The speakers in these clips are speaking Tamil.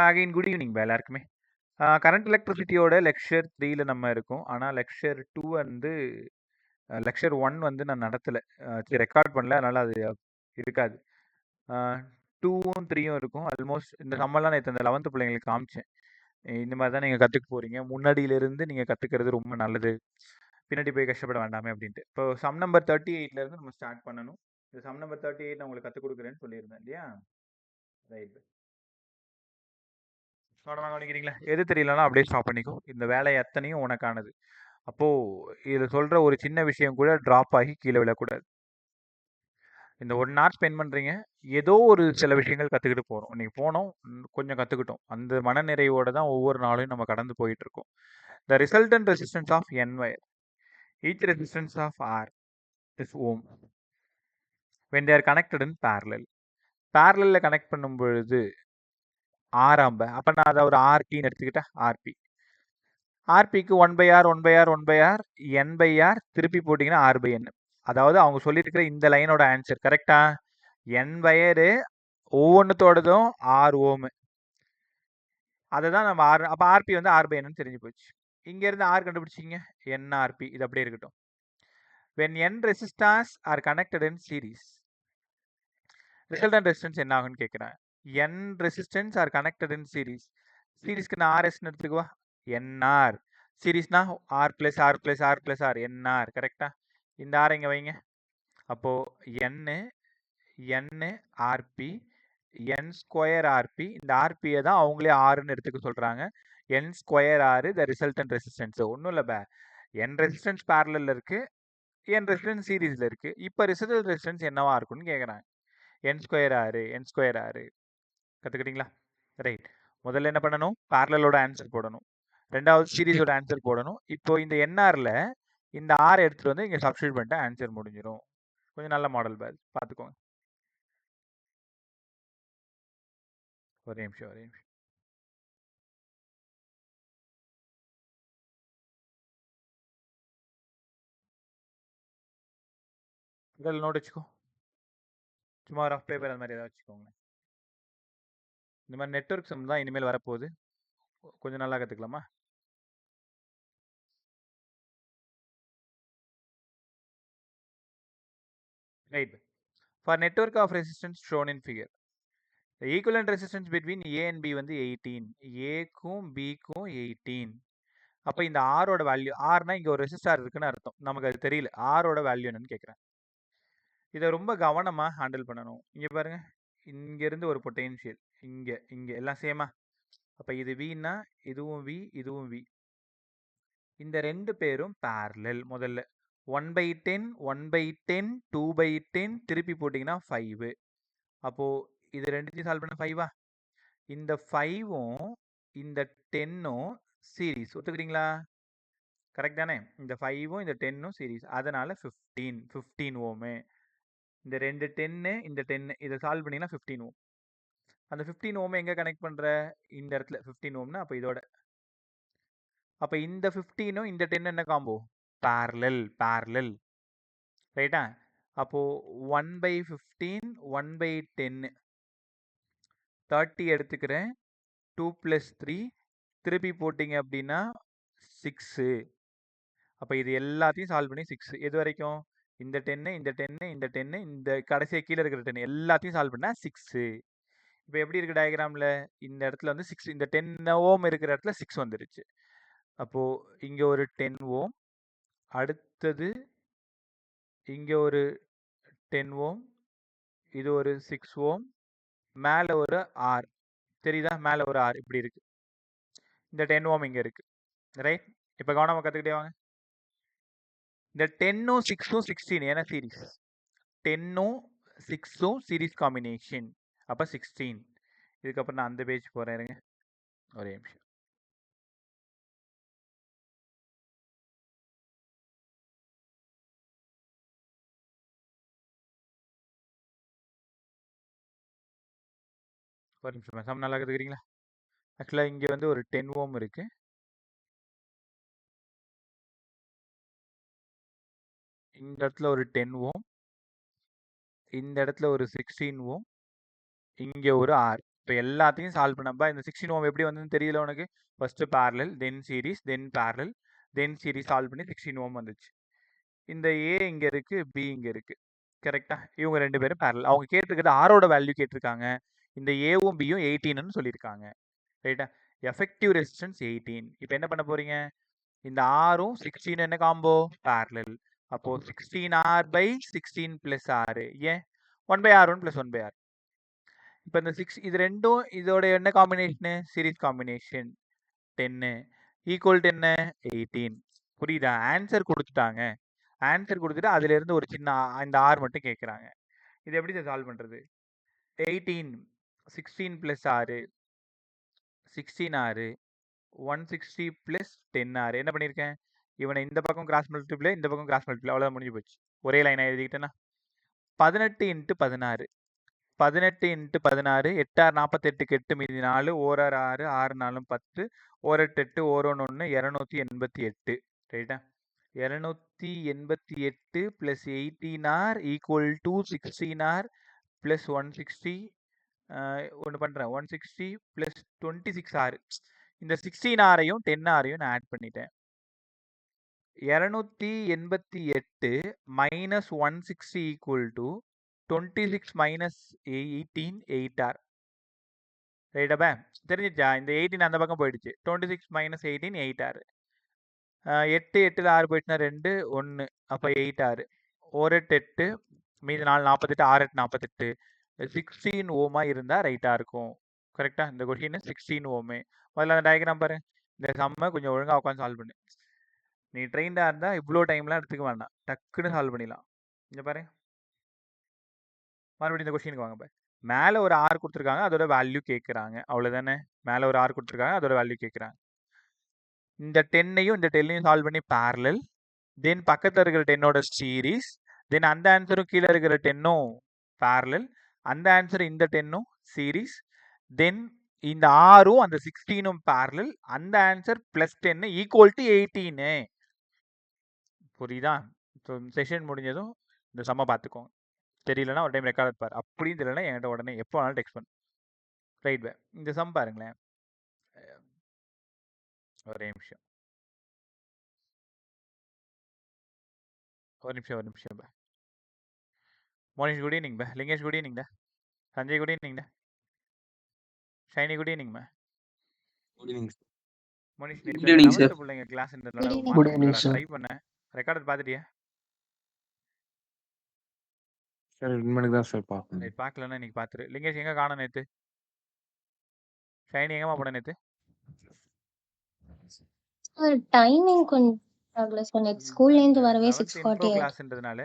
அகைன் குட் ஈவினிங் எல்லாருக்குமே. கரண்ட் எலக்ட்ரிசிட்டியோட லெக்சர் 3ல நம்ம இருக்கோம். ஆனால் லெக்சர் 2 வந்து லெக்சர் 1 வந்து நான் நடத்தலை, ரெக்கார்ட் பண்ணல, அதனால் அது இருக்காது. 2வும் 3யும் இருக்கும். ஆல்மோஸ்ட் இந்த சம்மர்லாம் நேற்று அந்த 11th பிள்ளைங்களுக்கு காமிச்சேன். இந்த மாதிரி தான் நீங்கள் கற்றுக்க போகிறீங்க, முன்னாடியிலிருந்து நீங்கள் கற்றுக்கிறது ரொம்ப நல்லது, பின்னாடி போய் கஷ்டப்பட வேண்டாமே அப்படின்ட்டு. இப்போ சம் நம்பர் 38லேருந்து நம்ம ஸ்டார்ட் பண்ணணும். இந்த சம் நம்பர் 38 நான் உங்களுக்கு கற்றுக் கொடுக்குறேன்னு சொல்லியிருந்தேன் இல்லையா? ரைட். கவனிக்கிறீங்களா? எது தெரியலனா அப்படியே ஸ்டாப் பண்ணிக்கோ. இந்த வேலை எத்தனையும் உனக்கானது. அப்போ இதில் சொல்ற ஒரு சின்ன விஷயம் கூட டிராப் ஆகி கீழே விழக்கூடாது. இந்த 1 hour ஸ்பெண்ட் பண்ணுறீங்க, ஏதோ ஒரு சில விஷயங்கள் கற்றுக்கிட்டு போகிறோம். இன்னைக்கு போனோம், கொஞ்சம் கற்றுக்கிட்டோம். அந்த மனநிறைவோட தான் ஒவ்வொரு நாளையும் நம்ம கடந்து போயிட்டு இருக்கோம். The resultant resistance of n wire, each resistance of R is ohm when they are connected in parallel. parallel connect பண்ணும் பொழுது ஆறாம்ப, அப்போ நான் அதை ஒரு ஆர்டின்னு எடுத்துக்கிட்டேன். RB, ஆர்பிக்கு 1/r 1/r 1/r n/r திருப்பி போட்டிங்கன்னா r/n. அதாவது அவங்க சொல்லியிருக்கிற இந்த லைனோட ஆன்சர் கரெக்டா? n வயரு ஒவ்வொன்றுத்தோடதும் ஆர் ஓமு, அதை தான் நம்ம ஆர், அப்போ ஆர்பி வந்து r/n தெரிஞ்சு போச்சு. இங்கேருந்து ஆர் கண்டுபிடிச்சிங்க, என்ஆர்பி, இது அப்படியே இருக்கட்டும். when n resistors are connected in series, resultant resistance என்ன ஆகும்னு கேட்குறேன். n resistance are connected in series. சீரீஸ்க்கு நான் ஆர்எஸ்ன்னு எடுத்துக்குவா, என்ஆர். சீரீஸ்னா R plus R plus R plus R, N R. கரெக்டா? இந்த ஆர் இங்கே வைங்க. அப்போது என்னு ஆர்பி, என் ஸ்கொயர் ஆர்பி. இந்த ஆர்பியை தான் அவங்களே ஆறுன்னு எடுத்துக்க சொல்கிறாங்க. என் ஸ்கொயர் ஆறு த ரிசல்டன்ட் ரெசிஸ்டன்ஸ். ஒன்றும் இல்லை பே, என் ரெசிஸ்டன்ஸ் பேரலில் இருக்குது, என் ரெசிஸ்டன்ஸ் சீரீஸில் இருக்குது. இப்போ ரிசல்டன்ட் ரெசிஸ்டன்ஸ் என்னவா இருக்குன்னு கேட்குறாங்க. என் ஸ்கொயர் ஆறு, என் ஸ்கொயர் ஆறு. கற்றுக்கிட்டீங்களா? ரைட். முதல்ல என்ன பண்ணணும்? பேரலலோட ஆன்சர் போடணும். ரெண்டாவது சீரீஸோட ஆன்சர் போடணும். இப்போ இந்த என்ஆரில் இந்த ஆர் எடுத்துகிட்டு வந்து இங்கே சப்ஸ்டியூட் பண்ணிட்டு ஆன்சர் முடிஞ்சிடும். கொஞ்சம் நல்ல மாடல் பேர், பார்த்துக்கோங்க. ஒரே நிமிஷம் ஒரே நிமிஷம். இதில் நோட் வச்சுக்கோ, சும்மா ரஃப் பேப்பர் அந்த மாதிரி ஏதாவது வச்சுக்கோங்க. இந்த மாதிரி நெட்வொர்க் சம் தான் இனிமேல் வரப்போகுது, கொஞ்சம் நல்லா கற்றுக்கலாமா? Right. For network of resistance shown in figure, the equivalent resistance between A and B வந்து 18, ஏக்கும் பிக்கும் 18. அப்போ இந்த ஆரோட வேல்யூ, ஆர்னா இங்கே ஒரு ரெசிஸ்டார் இருக்குன்னு அர்த்தம், நமக்கு அது தெரியல. ஆரோட வேல்யூ என்னன்னு கேட்குறேன். இதை ரொம்ப கவனமாக ஹேண்டில் பண்ணணும். இங்கே பாருங்க, இங்கேருந்து ஒரு பொட்டென்ஷியல் இங்கே, இங்கே எல்லாம் சேமா. அப்போ இது வின்னா இதுவும் வி, இதுவும் வி. இந்த ரெண்டு பேரும் பேரலல். முதல்ல 1/10 1/10 2/10 திருப்பி போட்டிங்கன்னா 5. அப்போது இது ரெண்டுத்தையும் சால்வ் பண்ண 5ஆ? இந்த 5ம் இந்த 10ம் சீரீஸ், ஒத்துக்கிறீங்களா? கரெக்ட் தானே? இந்த 5ம் இந்த 10ம் சீரீஸ், அதனால 15 ஓமு. இந்த ரெண்டு 10 இந்த 10 இதை சால்வ் பண்ணிங்கன்னா 15 ஓம். அந்த 15 ஓமை எங்கே கனெக்ட் பண்ணுற? இந்த இடத்துல 15 ஓம்னா அப்போ இதோட. அப்போ இந்த 15ம் இந்த 10 என்ன காம்போ? பேரலல். ரைட்டா? அப்போது 1/15 1/10 30 எடுத்துக்கிறேன். 2 + 3 திருப்பி போட்டிங்க அப்படின்னா 6. அப்போ இது எல்லாத்தையும் சால்வ் பண்ணி 6 எது வரைக்கும்? இந்த 10 இந்த 10 இந்த 10 இந்த கடைசியாக கீழே இருக்கிற 10 எல்லாத்தையும் சால்வ் பண்ணால் 6. இப்போ எப்படி இருக்குது டயக்ராமில்? இந்த இடத்துல வந்து 6, இந்த 10 ஓம் இருக்கிற இடத்துல 6 வந்துருச்சு. அப்போது இங்கே ஒரு 10 ஓம், அடுத்தது இங்கே ஒரு 10 ஓம், இது ஒரு 6 ஓம், மேலே ஒரு ஆர் தெரியுதா? மேலே ஒரு ஆர் இப்படி இருக்கு. இந்த 10 ஓம் இங்கே இருக்கு. ரைட். இப்போ கவனமாக கற்றுக்கிட்டே வாங்க. இந்த 10ம் 6ம் 16, ஏன்னா சீரீஸ். 10ம் 6ம் சீரீஸ் காம்பினேஷன், அப்போ 16. இதுக்கப்புறம் நான் அந்த பேஜ் போகிறேன், இருங்க ஒரே நிமிஷம். ஒரு நிமிஷம், சம் நல்லா கற்றுக்கிறீங்களா? ஆக்சுவலாக இங்கே வந்து ஒரு 10 ஓம் இருக்குது, இந்த இடத்துல ஒரு 10 ஓம், இந்த இடத்துல ஒரு 16 ஓம், இங்கே ஒரு ஆர். இப்போ எல்லாத்தையும் சால்வ் பண்ணப்ப இந்த 16 ஓம் எப்படி வந்ததுன்னு தெரியல உனக்கு. ஃபர்ஸ்ட் parallel தென் சீரிஸ் தென் parallel தென் சீரிஸ் சால்வ் பண்ணி 16 ஓம் வந்துச்சு. இந்த ஏ இங்க இருக்கு, பி இங்க இருக்கு. கரெக்டா? இவங்க ரெண்டு பேரும் parallel. அவங்க கேட்டிருக்கிறது ஆரோட வேல்யூ கேட்டிருக்காங்க. இந்த ஏவும் பியும் 18ன்னு சொல்லியிருக்காங்க. ரைட்டா? Effective resistance 18. இப்போ என்ன பண்ண போறீங்க? இந்த ஆரும் 16 என்ன காம்போ? parallel. அப்போ 16R by 16 plus R. ஏன் 1/R1 plus 1/R. இப்போ இந்த 6 இது ரெண்டும் இதோட என்ன combination? Series combination 10 equal to என்ன? 18. புரியுதா? ஆன்சர் கொடுத்துட்டாங்க. ஆன்சர் கொடுத்துட்டு அதுல இருந்து ஒரு சின்ன இந்த R மட்டும் கேட்குறாங்க. இது எப்படி சால்வ் பண்றது? 18 16 plus R 16R 160 plus 10R. என்ன பண்ணியிருக்கேன்? இவனை இந்த பக்கம் கிராஸ் மல்டிப்ளை, இந்த பக்கம் கிராஸ் மல்டிப்ளை, அவ்வளோதான் முடிஞ்சு போச்சு. ஒரே லைனாக எழுதிக்கிட்டேன்னா 18 × 16 18 × 16 8 48 8 மீதி 4 ஓராறு 6 6 4 10 ஓரெட்டு 8 ஓரோன்னு 1 288. ரைட்டா? 288 plus 18R equal to 16R plus 160. ஒன்று பண்ணுறேன். 160 plus 26R. இந்த 16Rஐயும் 10Rஐயும் நான் ஆட் பண்ணிட்டேன். 288 minus 160 equal to 26 minus 18 8R. ரைட்டாப்பா? தெரிஞ்சிச்சா? இந்த 18 அந்த பக்கம் போயிடுச்சு. 26 minus 18 8R. 8 8ல் 6 போயிடுச்சுன்னா 2 1 அப்போ 8R. ஓரெட்டு 8 மீது 4 48 6 8 48 16 ஓமா இருந்தா ரைட்டா இருக்கும். கரெக்டா? இந்த கொஸ்டின் 16 ஓமே. முதல்ல அந்த டயக்ராம் பாரு. இந்த சம்மை கொஞ்சம் ஒழுங்கா உட்காந்து சால்வ் பண்ணு. நீ ட்ரெயின்டா இருந்தா இவ்வளோ டைம்லாம் எடுத்துக்க வேண்டாம், டக்குன்னு சால்வ் பண்ணிடலாம். இங்க பாரு, மறுபடியும் இந்த கொஸ்டினுக்கு வாங்க. மேலே ஒரு ஆர் கொடுத்துருக்காங்க, அதோட வேல்யூ கேட்குறாங்க. அவ்வளோதானே? மேலே ஒரு ஆர் கொடுத்துருக்காங்க, அதோட வேல்யூ கேட்குறாங்க. இந்த 10ஐயும் இந்த 10ஐயும் சால்வ் பண்ணி parallel, தென் பக்கத்தில் இருக்கிற 10ஓட சீரீஸ், தென் அந்த ஆன்சரும் கீழே இருக்கிற 10ம் parallel, அந்த ஆன்சர் இந்த 10ம் சீரீஸ், தென் இந்த ஆரும் அந்த 16ம் parallel, அந்த ஆன்சர் பிளஸ் 10 ஈக்குவல் டு 18. புரியுதா? ஸோ செஷன் முடிஞ்சதும் இந்த சம்மை பார்த்துக்கோங்க. தெரியலனா ஒரு டைம் ரெக்கார்ட் பாரு. அப்படியும் தெரியலனா என்கிட்ட உடனே எப்போ வேணாலும் டெக்ஸ்ட் பண்ணு. ரைட் பே. இந்த சம் பாருங்களேன். ஒரே நிமிஷம் பே. மோனிஷ் குட் ஈவினிங் பே. லிங்கேஷ் குட் ஈவினிங் பே. சஞ்சய் குட் ஈவினிங் பே. ஷைனி குட் ஈவினிங் பே. Good evening. Monish Good evening, sir. நேற்று பிள்ளைங்க கிளாஸ்ன்றதுனால Good மாத்த evening, முடியல. sir. ட்ரை பண்ணேன். ரெக்கார்ட் பார்த்துட்டியா? சார் இனிமேலுக்கு தான் சார் பார்க்கணும். ரைட், பார்க்கலன்னா இன்னைக்கு பார்த்துரு. லிங்கேஷ் எங்கே காணோம் நேற்று? ஷைனி எங்கம்மா போன நேற்று? டைமிங் கொஞ்சம் ஆகல சார். நெக்ஸ்ட் ஸ்கூல்ல இருந்து வரவே 11th 6:40 இன்ட்ரோ ஆயிடுச்சு. கிளாஸ்ன்றதுனால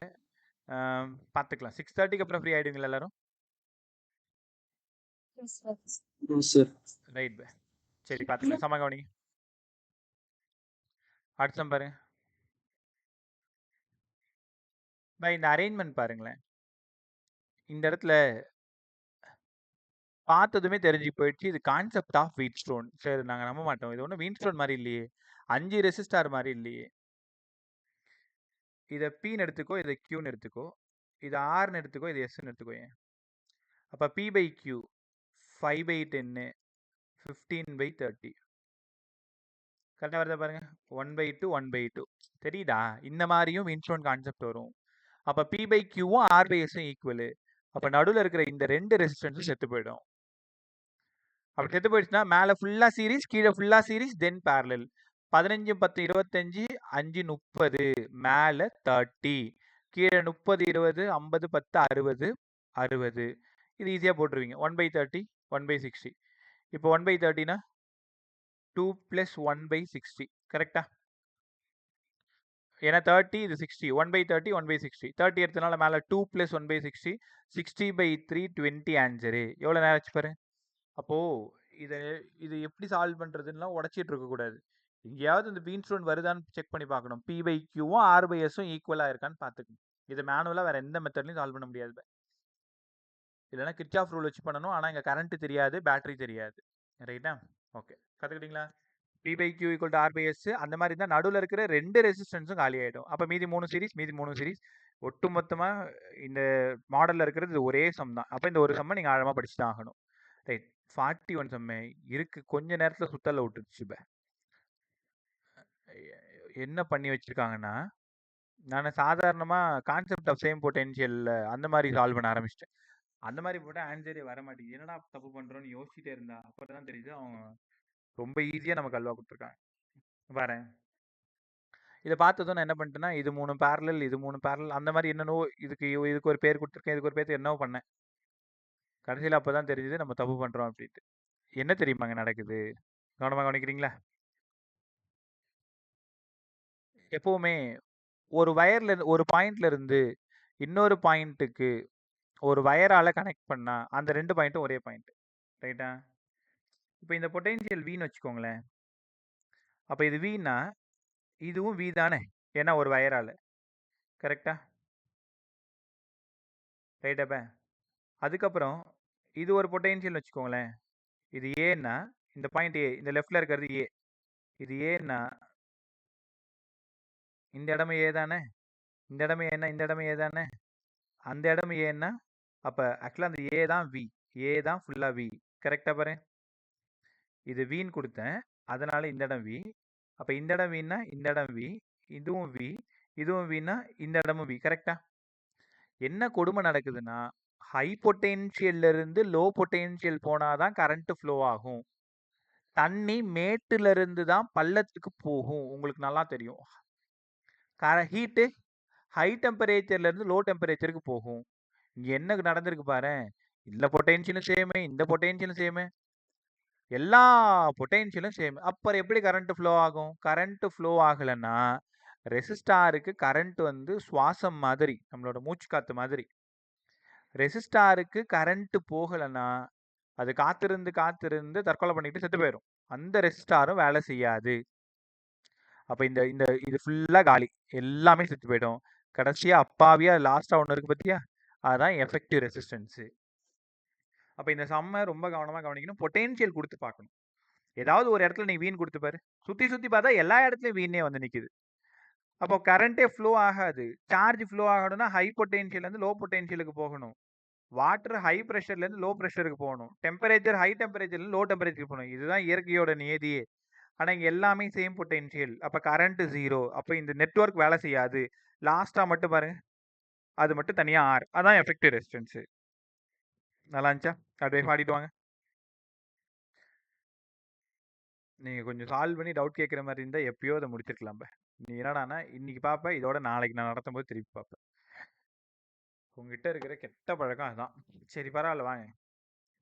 பார்த்துக்கலாம். 6:30க்கு அப்புறம் ஃப்ரீ ஆயிடுவீங்களா எல்லாரும்? சார் ரைட் பே. சரி, பார்த்துக்கலாம். சம கவனிங்க. அடுத்த சம் பாருங்க பை. இந்த அரேஞ்ச்மெண்ட் பாருங்களேன். இந்த இடத்துல பார்த்ததுமே தெரிஞ்சு போயிடுச்சு, இது கான்செப்ட் ஆஃப் வீட் ஸ்டோன். சரி, நாங்கள் நம்ப மாட்டோம். இது ஒன்றும் வீட் ஸ்டோன் மாதிரி இல்லையே, 5 ரெசிஸ்டார் மாதிரி இல்லையே. இதை பின்னு எடுத்துக்கோ, இதை கியூன்னு எடுத்துக்கோ, இது ஆர்னு எடுத்துக்கோ, இது எஸ்ன்னு எடுத்துக்கோ. ஏன் அப்போ பி பை கியூ 5/10 15/30 கரெக்டாக வருதா பாருங்க. 1/2 1/2 தெரியுதா? இந்த மாதிரியும் வீட் ஸ்டோன் கான்செப்ட் வரும். அப்போ பி பை கியூவும் ஆர் பை எஸ்ஸும் ஈக்குவலு. அப்போ நடுவில் இருக்கிற இந்த 2 ரெசிஸ்டன்ஸும் செத்து போயிடும். அப்படி செத்து போயிடுச்சுன்னா மேலே ஃபுல்லாக சீரிஸ், கீழே ஃபுல்லாக சீரிஸ், தென் parallel. 15 10 25 5 30 மேலே 30, கீழே 30 20 50 10 60 60. இது ஈஸியாக போட்டுருவீங்க. 1/30 1/60. இப்போ 1/30னா 2 + 1/60. கரெக்டா? ஏன்னா 30 இது 60. 1/30 1/60. 30 எடுத்தனால மேலே 2 + 1/60 60/3 20 ஆன்சரு. எவ்வளோ நேரம் ஆச்சு பாரு. அப்போது இது எப்படி சால்வ் பண்ணுறதுன்னா உடச்சிட்டு இருக்கக்கூடாது. எங்கேயாவது இந்த பீன் ஸ்டோன் வருதான்னு செக் பண்ணி பார்க்கணும். பி பை கியூவும் ஆர் பை எஸ்ஸும் ஈக்குவலாக இருக்கான்னு பார்த்துக்கணும். இது மேனுவலாக வேறு எந்த மெத்தட்லையும் சால்வ் பண்ண முடியாது. இல்லைனா கிர்ச்சாஃப் ரூல் வச்சு பண்ணணும். ஆனால் இங்கே கரண்ட் தெரியாது, பேட்டரி தெரியாது. ரைட்டா? ஓகே, கற்றுக்கிட்டீங்களா? P by Q equal to R by S. அந்த மாதிரி தான் நடுவில் இருக்கிற 2 ரெசிஸ்டன்ஸும் காலி ஆகிடும். அப்போ மீதி 3 சீரிஸ். ஒட்டு மொத்தமாக இந்த மாடலில் இருக்கிறது இது ஒரே சம் தான். அப்போ இந்த ஒரு சம்மை நீங்கள் ஆழமாக படிச்சு தான் ஆகணும். ரைட், 41 சம்மே இருக்கு. கொஞ்ச நேரத்துல சுத்தல விட்டுருச்சு. என்ன பண்ணி வச்சிருக்காங்கன்னா, நான் சாதாரணமா கான்செப்ட் ஆஃப் சேம் பொட்டென்ஷியல் அந்த மாதிரி சால்வ் பண்ண ஆரம்பிச்சிட்டேன். அந்த மாதிரி போட்டா ஆன்சரே வர மாட்டேங்குது. என்னடா தப்பு பண்றோம்னு யோசிச்சுட்டே இருந்தா அப்பதான் தெரியுது அவங்க ரொம்ப ஈஸியா நமக்கு அல்வா கொடுத்துருக்காங்க. பாரேன், இதை பார்த்ததும் நான் என்ன பண்ணிட்டேன்னா, இது 3 பேரலல், இது 3 பேரலல், அந்த மாதிரி என்னென்னோ இதுக்கு ஒரு பேர் கொடுத்துருக்கேன், இதுக்கு ஒரு பேர் என்னவோ பண்ணேன். கடைசியில் அப்பதான் தெரியுது நம்ம தப்பு பண்றோம் அப்படின்ட்டு. என்ன தெரியுமாங்க நடக்குது? கவனமா கவனிக்கிறீங்களா? எப்பவுமே ஒரு வயர்ல ஒரு பாயிண்ட்ல இருந்து இன்னொரு பாயிண்ட்டுக்கு ஒரு வயரால கனெக்ட் பண்ணா அந்த 2 பாயிண்ட்டும் ஒரே பாயிண்ட், ரைட்டா? இப்போ இந்த பொட்டென்ஷியல் வின்னு வச்சுக்கோங்களேன். அப்போ இது வின்னா இதுவும் வி தானே, ஏன்னா ஒரு வயரால, கரெக்டா? ரைட்டாப்ப? அதுக்கப்புறம் இது ஒரு பொட்டென்ஷியல் வச்சுக்கோங்களேன். இது ஏன்னா இந்த பாயிண்ட் ஏ, இந்த லெஃப்ட்ல இருக்கிறது ஏ, இது ஏன்னா இந்த இடமே ஏ தானே, இந்த இடமே ஏன்னா இந்த இடமே ஏ தானே, அந்த இடம் ஏன்னா அப்போ ஆக்சுவலாக அந்த ஏ தான் வி, ஏ தான் ஃபுல்லாக வி, கரெக்டாக பாரு. இது வின்னு கொடுத்தேன், அதனால இந்த இடம் வி. அப்போ இந்த இடம் வின்னா இந்த இடம் வி, இதுவும் வி, இதுவும் வின்னா இந்த இடமும் வி, கரெக்டா? என்ன கொடுமை நடக்குதுன்னா, ஹை பொட்டென்ஷியல்ல இருந்து லோ பொட்டென்ஷியல் போனாதான் கரண்ட் ஃப்ளோ ஆகும். தண்ணி மேட்டுல இருந்து தான் பள்ளத்துக்கு போகும். உங்களுக்கு நல்லா தெரியும். ஹீட்டு ஹை டெம்பரேச்சர்ல இருந்து லோ டெம்பரேச்சருக்கு போகும். இங்க என்ன நடந்திருக்கு பாரு, இந்த பொட்டென்ஷியலும் சேம், இந்த பொட்டென்ஷியலும் சேம், எல்லா பொட்டென்ஷியலும் சேம். அப்புறம் எப்படி கரண்ட் ஃப்ளோ ஆகும்? கரண்ட் ஃப்ளோ ஆகலைன்னா ரெசிஸ்டாருக்கு கரண்ட் வந்து சுவாசம் மாதிரி, நம்மளோட மூச்சு காத்து மாதிரி. ரெசிஸ்டாருக்கு கரண்ட் போகலைன்னா அது காத்திருந்து காத்திருந்து தற்கொலை பண்ணிட்டு செத்து போயிடும். அந்த ரெசிஸ்டாரும் வேலை செய்யாது. அப்போ இந்த இந்த இது ஃபுல்லாக காலி, எல்லாமே செத்து போயிடும். கடைசியாக அப்பாவியா லாஸ்ட்டாக ஒன்று இருக்குது பார்த்தியா, அதுதான் எஃபெக்டிவ் ரெசிஸ்டன்ஸு. அப்போ இந்த சம்மை ரொம்ப கவனமாக கவனிக்கணும். பொட்டென்ஷியல் கொடுத்து பார்க்கணும். ஏதாவது ஒரு இடத்துல நீ வீண் கொடுத்து பாரு, சுற்றி சுற்றி பார்த்தா எல்லா இடத்துலையும் வீணே வந்து நிற்குது. அப்போ கரண்ட்டே ஃப்ளோ ஆகாது. சார்ஜ் ஃப்ளோ ஆகணும்னா ஹை பொட்டென்ஷியல்லேருந்து லோ பொட்டென்ஷியலுக்கு போகணும். வாட்டர் ஹை ப்ரெஷர்லேருந்து லோ ப்ரெஷருக்கு போகணும். டெம்பரேச்சர் ஹை டெம்பரேச்சர்லேருந்து லோ டெம்பரேச்சருக்கு போகணும். இதுதான் இயற்கையோட நியதியே. ஆனால் இங்கே எல்லாமே சேம் பொட்டென்ஷியல். அப்போ கரண்ட் 0. அப்போ இந்த நெட்வொர்க் வேலை செய்யாது. லாஸ்ட்டாக மட்டும் பாருங்க, அது மட்டும் தனியாக ஆர், அதான் எஃபெக்டிவ் ரெசிஸ்டன்ஸு. நல்லா இருந்துச்சா? அப்படியே பாடிட்டு வாங்க. நீங்கள் கொஞ்சம் சால்வ் பண்ணி டவுட் கேட்குற மாதிரி இருந்தால் எப்பயோ அதை முடிச்சிருக்கலாம். நீ என்னடானா இன்னைக்கு பார்ப்பேன், இதோட நாளைக்கு நான் நடத்தும் போது திருப்பி பார்ப்பேன். உங்ககிட்ட இருக்கிற கெட்ட பழக்கம் அதுதான். சரி பரவாயில்ல, வாங்க.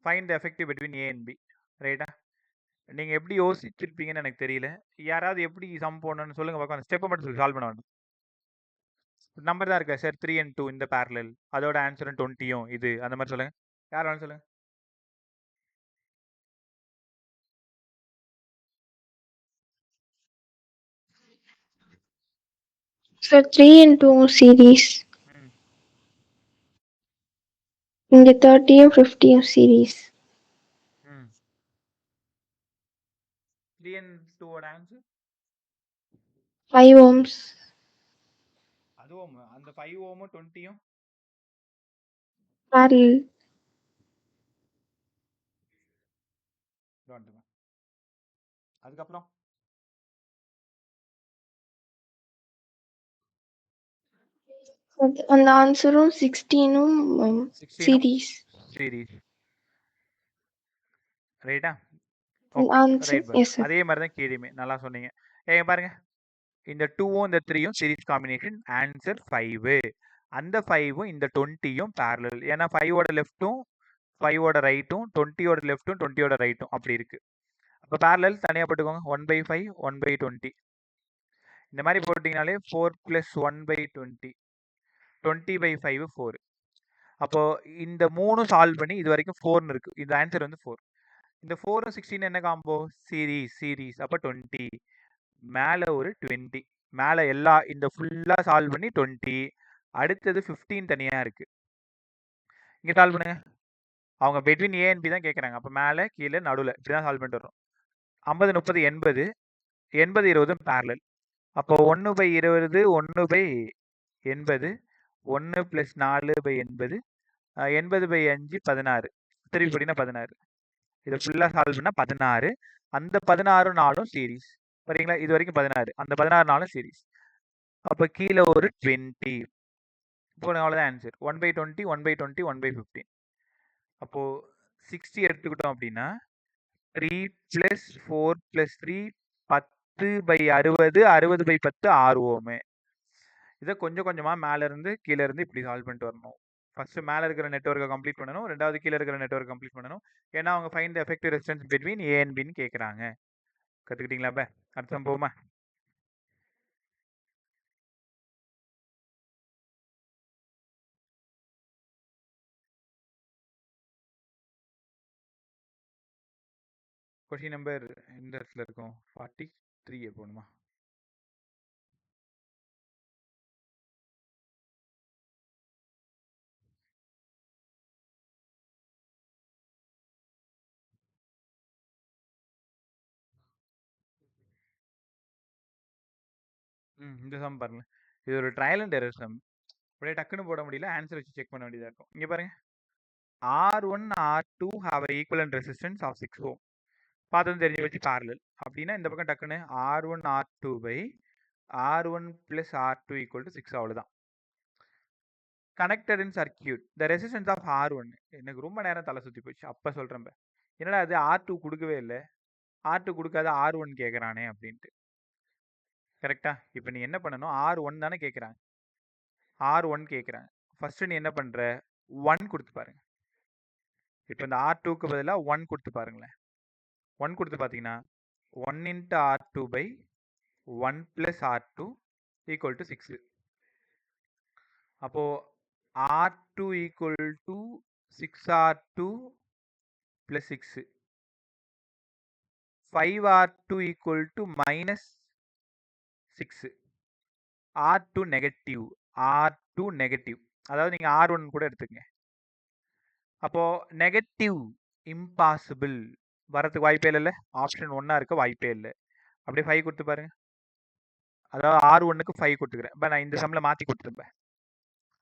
Find the effective between A and B, ரைட்டா? நீங்கள் எப்படி யோசிச்சிருப்பீங்கன்னு எனக்கு தெரியல. யாராவது எப்படி சம் போடணும்னு சொல்லுங்கள் பார்க்க. அந்த ஸ்டெப்பை மட்டும் சால்வ் பண்ண வேண்டாம். நம்பர் தான் இருக்கா சார்? 3 and 2 இந்த பேரலல், அதோட ஆன்சரும் 20யும் இது, அந்த மாதிரி சொல்லுங்க. யார் வேணும் சொல்லுங்க. Sir, 3 and 2 series. இங்க 30யும் 50யும் series. 3 and 2 ஓட ஆன்சர் 5 ohms. அதுவும் அந்த 5 ohmம் 20யும் Parallel. அதுக்கப்புறம் அந்த ஆன்சரும் 16ம் series. ரைட்டா? Answer, yes sir. அதே மாதிரி தான் கீழேயுமே நல்லா சொன்னீங்க. ஏங்க பாருங்க, இந்த 2ம் இந்த 3யும் சீரிஸ் காம்பினேஷன், ஆன்சர் 5. அந்த 5ம் இந்த 20யும் பேரலல். ஏன்னா 5ஓட லெஃப்ட்டும் 5ஓட ரைட்டும் 20ஓட லெஃப்ட்டும் 20ஓட ரைட்டும் அப்படி இருக்கு. அப்போ பேரலல் தனியாக போட்டுக்கோங்க. 1/5 1/20 இந்த மாதிரி போட்டிங்கனாலே 4 + 1/20 20/5 4. அப்போ இந்த 3 சால்வ் பண்ணி இது வரைக்கும் 4ன்னு இருக்கு. இந்த ஆன்சர் வந்து 4. இந்த 4ம் 16 என்ன காம்போ? சீரீஸ். அப்போ 20 மேலே ஒரு 20, மேலே எல்லா இந்த ஃபுல்லாக சால்வ் பண்ணி 20. அடுத்தது 15 தனியாக இருக்கு. இங்கே சால்வ் பண்ணுங்க. அவங்க பிட்வீன் ஏ அண்ட் பி தான் கேட்குறாங்க. அப்போ மேலே கீழே நடுவில் இப்படி தான் சால்வ் பண்ணிட்டு வரோம். 50 30 80 80 20 பேரலல். அப்போ 1/20 1/80 1 + 4/80 80/5 16. திருப்பி போட்டிங்கன்னா 16. இதை ஃபுல்லாக சால்வ் பண்ணால் 16. அந்த 16 நாளும் சீரீஸ். சரிங்களா? இது வரைக்கும் 16. அந்த 16 நாளும் சீரீஸ். அப்போ கீழே ஒரு 20. இப்போ அவ்வளோதான் ஆன்சர். 1/20, 1/20, 1/15. அப்போது 60 எடுத்துக்கிட்டோம் அப்படின்னா 3 + 4 + 3 10/60, 60/10 6 ஓமு. இதை கொஞ்சம் கொஞ்சமாக மேலேருந்து கீழே இருந்து இப்படி சால்வ் பண்ணிட்டு வரணும். ஃபர்ஸ்ட் மேலே இருக்கிற நெட்வொர்க்கை கம்ப்ளீட் பண்ணணும், ரெண்டாவது கீழே இருக்கிற நெட்வொர்க் கம்ப்ளீட் பண்ணணும். ஏன்னா அவங்க find the effective resistance between A and பின்னு கேட்குறாங்க. கற்றுக்கிட்டீங்களா? இப்போ அடுத்த போமா. கொஸ்டின் நம்பர் எந்த இடத்துல இருக்கும்? 43 போகணுமா? இந்த சம் பாருங்க. இது ஒரு ட்ரையல் அண்ட் எரர் சம். அப்படியே டக்குன்னு போட முடியல, ஆன்சர் வச்சு செக் பண்ண வேண்டியதாக இருக்கும். இங்கே பாருங்க, R1 R2 have a equivalent resistance of 6 ohm. பார்த்தது தெரிஞ்சு வச்சு parallel அப்படின்னா இந்த பக்கம் டக்குன்னு R1 R2 by R1 plus R2 equal to 6. அவ்வளோதான். Connected in circuit the resistance of R1. எனக்கு ரொம்ப நேரம் தலை சுற்றி போச்சு. அப்போ சொல்கிறேன், என்னடா அது R2 கொடுக்கவே இல்லை, R2 கொடுக்காத R1 கேட்குறானே அப்படின்ட்டு. கரெக்டா? இப்போ நீ என்ன பண்ணணும், R1 தானே கேட்குறாங்க, R1 கேட்குறாங்க. ஃபர்ஸ்ட் நீ என்ன பண்ணுற, 1 கொடுத்து பாருங்க. இப்போ இந்த R2க்கு பதிலாக 1 கொடுத்து பாருங்களேன். 1 கொடுத்து பார்த்தீங்கன்னா 1 × R2 by 1 plus R2 equal to 6. அப்போது R2 equal to 6R2 plus 6. 5R2 equal to minus 6. R2 negative, R2 negative. அதாவது நீங்கள் R1 கூட எடுத்துக்கங்க. அப்போது நெகட்டிவ் இம்பாசிபிள் வரதுக்கு வாய்ப்பே இல்லை. ஆப்ஷன் 1 இருக்க வாய்ப்பே இல்லை. அப்படியே 5 கொடுத்து பாருங்க. அதாவது R1க்கு 5 கொடுத்துக்கிறேன். இப்போ நான் இந்த சம்மில் மாற்றி கொடுத்துருப்பேன்.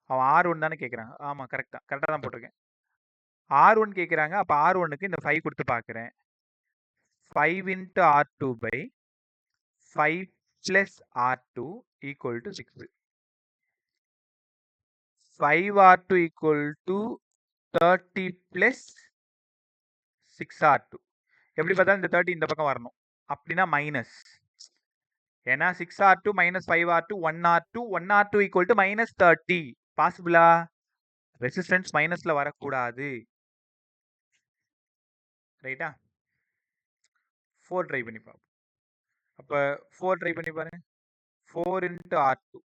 அவன் R1 தானே கேட்குறான். ஆமாம், கரெக்டாக தான் போட்டிருக்கேன். R1 கேட்குறாங்க. அப்போ R1க்கு இந்த 5 கொடுத்து பார்க்குறேன். 5 × R2 by 5 plus R2 equal to 6. 5R2 equal to 30 plus 6R2. எப்படி பார்த்தாலும் இந்த 30 இந்த பக்கம் வரணும். அப்படின்னா மைனஸ். ஏன்னா 6R2 minus 5R2 1R2 1R2 equal to minus 30. பாசிபிளா? Resistance மைனஸ்ல வரக்கூடாது. ரைட்டா? 4 ட்ரை பண்ணி பார்ப்போம். அப்போ 4 ட்ரை பண்ணி பாருங்க. 4 × R2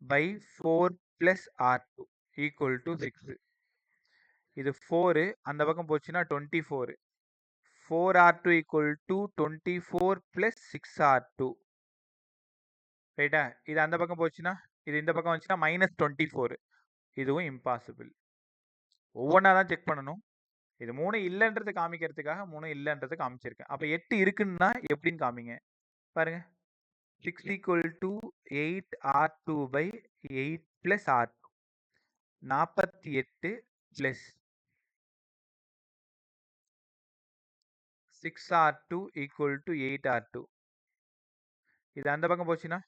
by 4 plus R2 equal to 6. இது 4 அந்த பக்கம் போச்சுன்னா 24. 4R2 equal to 24 plus 6R2. ரைட்டா? இது அந்த பக்கம் போச்சுன்னா, இது இந்த பக்கம் வந்துச்சுன்னா minus 24. இதுவும் இம்பாசிபிள். ஒவ்வொன்றா தான் செக் பண்ணணும். இது 3 இல்லைன்றது காமிக்கிறதுக்காக 3 இல்லைன்றது காமிச்சிருக்கேன். அப்போ 8 இருக்குன்னா எப்படின்னு காமிங்க பாருங்க. 6 equal to 8R2 by 8 plus R2. 48 plus 6R2 equal to 8R2. இது அந்த பக்கம் போச்சுன்னா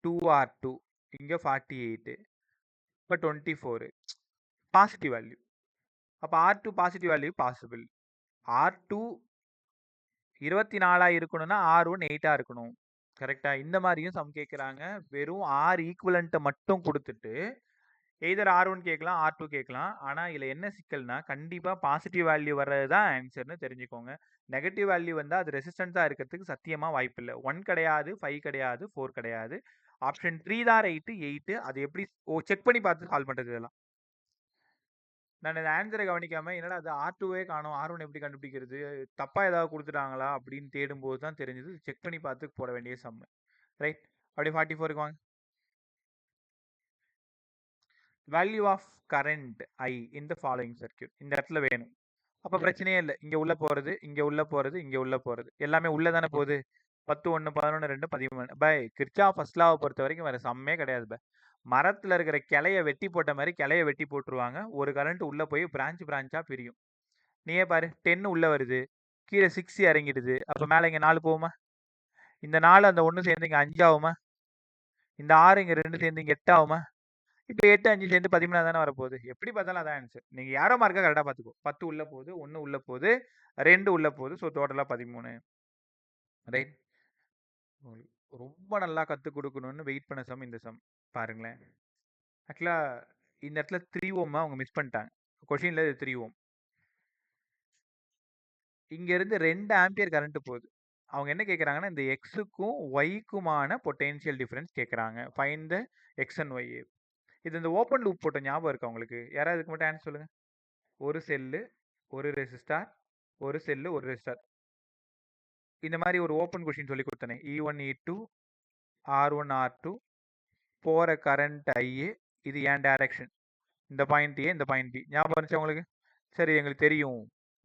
2R2. இங்கே 48. இப்போ 24. Positive value. அப்போ R2 positive value possible. R2 24 இருக்கணும்னா R1 8 இருக்கணும். கரெக்டா? இந்த மாதிரியும் சம் கேட்குறாங்க. வெறும் R ஈக்குவலண்ட்டை மட்டும் கொடுத்துட்டு எய்தர் R1 கேட்கலாம், R2 கேட்கலாம். ஆனால் இதில் என்ன சிக்கல்னா, கண்டிப்பாக பாசிட்டிவ் வேல்யூ வர்றது தான் ஆன்சர்னு தெரிஞ்சுக்கோங்க. நெகட்டிவ் வேல்யூ வந்தால் அது ரெசிஸ்டன்ஸாக இருக்கிறதுக்கு சத்தியமாக வாய்ப்பு இல்லை. 1 கிடையாது, 5 கிடையாது, 4 கிடையாது. ஆப்ஷன் 3 தான் ரைட்டு, 8. அது எப்படி செக் பண்ணி பார்த்து சால்வ் பண்ணுறது இதெல்லாம். நான் இந்த ஆன்சரை கவனிக்காமல் என்னடா அது R2வே காணும், R1 எப்படி கண்டுபிடிக்கிறது, தப்பாக ஏதாவது கொடுத்துட்டாங்களா அப்படின்னு தேடும்போது தான் தெரிஞ்சது. செக் பண்ணி பார்த்து போட வேண்டிய சம்மு. ரைட்? அப்படியே 44க்கு வாங்க. Value of current I in the following circuit. இந்த இடத்துல வேணும். அப்போ பிரச்சனையே இல்லை. இங்கே உள்ளே போகிறது, இங்கே உள்ளே போகிறது, இங்கே உள்ளே போகிறது, எல்லாமே உள்ளே தானே போகுது. 10 1 11 2 13. பை கிர்ச்சாஃப் ஃபர்ஸ்ட் லாவை பொறுத்த வரைக்கும் வேறு சம்மே கிடையாது. பை மரத்தில் இருக்கிற கிளையை வெட்டி போட்ட மாதிரி கிளையை வெட்டி போட்டுருவாங்க. ஒரு கரண்ட் உள்ளே போய் பிரான்ச்சாக பிரியும். நீயே பாரு 10 உள்ள வருது, கீழே 6 இறங்கிடுது, அப்போ மேலே இங்கே 4 போகுமா? இந்த 4 அந்த 1 சேர்ந்து இங்கே 5 ஆகுமா? இந்த 6 இங்கே 2 சேர்ந்து இங்கே 8 ஆகுமா? இப்போ 8 5 சேர்ந்து 13 தானே வரப்போகுது. எப்படி பார்த்தாலும் அதான் ஆன்சர். நீங்கள் யாரோ மார்க்கை கரெக்டாக பார்த்துக்கோ. 10 உள்ள போகுது, 1 உள்ள போகுது, 2 உள்ள போகுது, ஸோ டோட்டலாக 13. ரைட். ரொம்ப நல்லா கற்றுக் கொடுக்கணும்னு வெயிட் பண்ண சம் இந்த சம் பாருங்களேன். ஆக்சுவலாக இந்த இடத்துல 3 ஓம் அவங்க மிஸ் பண்ணிட்டாங்க. கொஷினில் இது 3 ஓம். இங்கேருந்து 2 ஆம்பியர் கரண்ட் போகுது. அவங்க என்ன கேட்குறாங்கன்னா இந்த எக்ஸுக்கும் ஒய்க்குமான பொட்டென்ஷியல் டிஃபரன்ஸ் கேட்குறாங்க. Find the X and Y. இது இந்த ஓப்பன் லூப் போட்ட ஞாபகம் இருக்கா உங்களுக்கு? யாராவது இதுக்கு மட்டும் ஆன்சர் சொல்லுங்கள். ஒரு செல்லு, ஒரு ரெசிஸ்டார், ஒரு செல்லு, ஒரு ரெசிஸ்டார். இந்த மாதிரி ஒரு ஓப்பன் கொஷின் சொல்லி கொடுத்தனே. E1 E2 R1 R2 போகிற கரண்ட் ஐஏ, இது ஏன் டைரக்ஷன், இந்த பாயிண்ட் ஏ, இந்த பாயிண்ட் பி. ஞாபகம் இருந்துச்சா உங்களுக்கு? சரி, எங்களுக்கு தெரியும்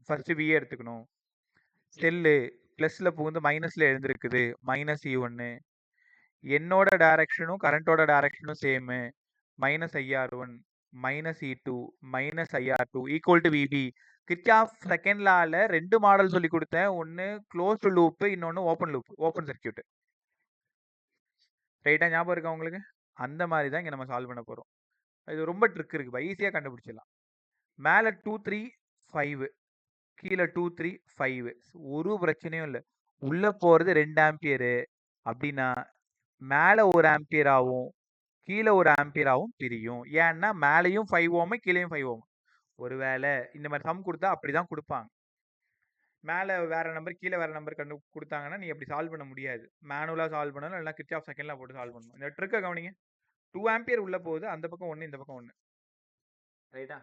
ஃபர்ஸ்ட் விஏ எடுத்துக்கணும். செல்லு ப்ளஸில் புகுந்து மைனஸில் எழுந்திருக்குது, -E1. என்னோட டைரக்ஷனும் கரண்ட்டோட டைரக்ஷனும் same, -IR1 -E2 -IR2 equal to VB. Kirchhoff second லால 2 மாடல் சொல்லி கொடுத்தேன். ஒன்று க்ளோஸ்டு லூப்பு, இன்னொன்று ஓப்பன் லூப், ஓப்பன் சர்க்கியூட். ரைட்டாக ஞாபகம் இருக்கா உங்களுக்கு? அந்த மாதிரி தான் இங்கே நம்ம சால்வ் பண்ண போகிறோம். இது ரொம்ப ட்ரிக் இருக்குப்பா, ஈஸியாக கண்டுபிடிச்சிடலாம். மேலே 2 3 5, கீழே 2 3 5, ஒரு பிரச்சனையும் இல்லை. உள்ளே போகிறது 2 ஆம்பியரு அப்படின்னா மேலே 1 ஆம்பியர் ஆகும், கீழே 1 ஆம்பியர் ஆகும் பிரியும். ஏன்னா மேலேயும் 5 ஓம், கீழேயும் 5 ஓம். ஒருவேளை இந்த மாதிரி சம் கொடுத்தா அப்படி தான் கொடுப்பாங்க. மேலே வேற நம்பர், கீழே வேற நம்பர் கொடுத்தாங்கன்னா நீ எப்படி சால்வ் பண்ண முடியாது. மேனுவலாக சால்வ் பண்ணணும், இல்லைனா கிர்ச்சாஃப் செகண்ட்ல போட்டு சால்வ் பண்ணணும். இந்த ட்ரிக்கை கவனிங்க. 2 ஆம்பியர் உள்ள போகுது, அந்த பக்கம் 1, இந்த பக்கம் 1. ரைட்டா?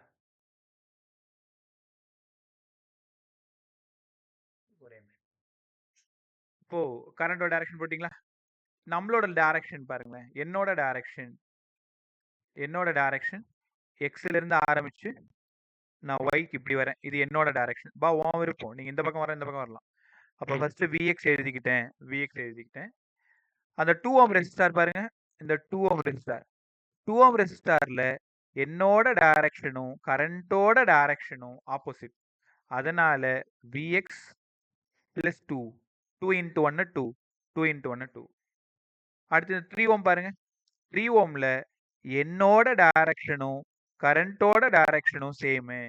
இப்போ கரண்டோட டைரக்ஷன் போட்டிங்களா? நம்மளோட டைரக்ஷன் பாருங்களேன். என்னோட டைரக்ஷன் எக்ஸ்ல இருந்து ஆரம்பிச்சு நான் ஒய்க்கு இப்படி வரேன். இது என்னோட டைரக்ஷன். பா உன் விருப்பம், நீங்க இந்த பக்கம் வர, இந்த பக்கம் வரலாம். அப்போ ஃபர்ஸ்ட் விஎக்ஸ் எழுதிக்கிட்டேன். அந்த 2 ஓம் ரெசிஸ்டார் பாருங்க. இந்த 2 ஓம் ரெசிஸ்டார்ல என்னோட டைரக்ஷனும் கரண்டோட டைரக்ஷனும் ஆப்போசிட். அதனால Vx + 2 × 1 2 2 × 1 2. அடுத்து 3 ஓம் பாருங்க. 3 ஓம்ல என்னோட டைரக்ஷனும் கரண்டோட டைரக்ஷனும் சேமு.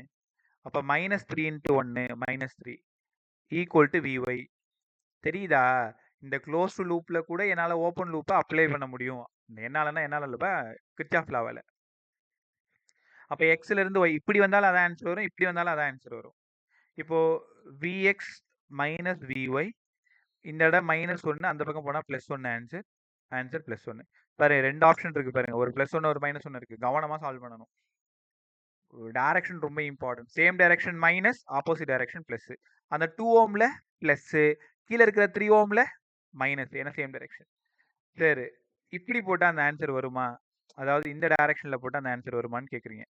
அப்போ -3 × 1 -3 ஈக்குவல் டு Vy. தெரியுதா? இந்த க்ளோஸ் லூப்ல கூட என்னால் ஓப்பன் லூப்பை அப்ளை பண்ண முடியும். என்னால் இல்லைப்பா, கிர்ச்சாஃப் லாவால. அப்போ எக்ஸ்ல இருந்து ஒய் இப்படி வந்தாலும் அதான் ஆன்சர் வரும், இப்படி வந்தாலும் அதான் ஆன்சர் வரும். இப்போ Vx - Vy, இந்த இடம் -1, அந்த பக்கம் போனால் +1 ஆன்சர் +1. பாரு 2 ஆப்ஷன் இருக்கு பாருங்க, ஒரு +1 ஒரு -1 இருக்கு. கவனமா சால்வ் பண்ணணும். டைரக்ஷன் ரொம்ப important. Same direction minus, opposite direction plus. அந்த 2 ஓம்ல பிளஸ், கீழே இருக்கிற 3 ஓம்ல மைனஸ், ஏன்னா சேம் டைரக்ஷன். சரி, இப்படி போட்டால் அந்த ஆன்சர் வருமா? அதாவது இந்த டைரக்ஷன்ல போட்டால் அந்த ஆன்சர் வருமான்னு கேட்குறீங்க.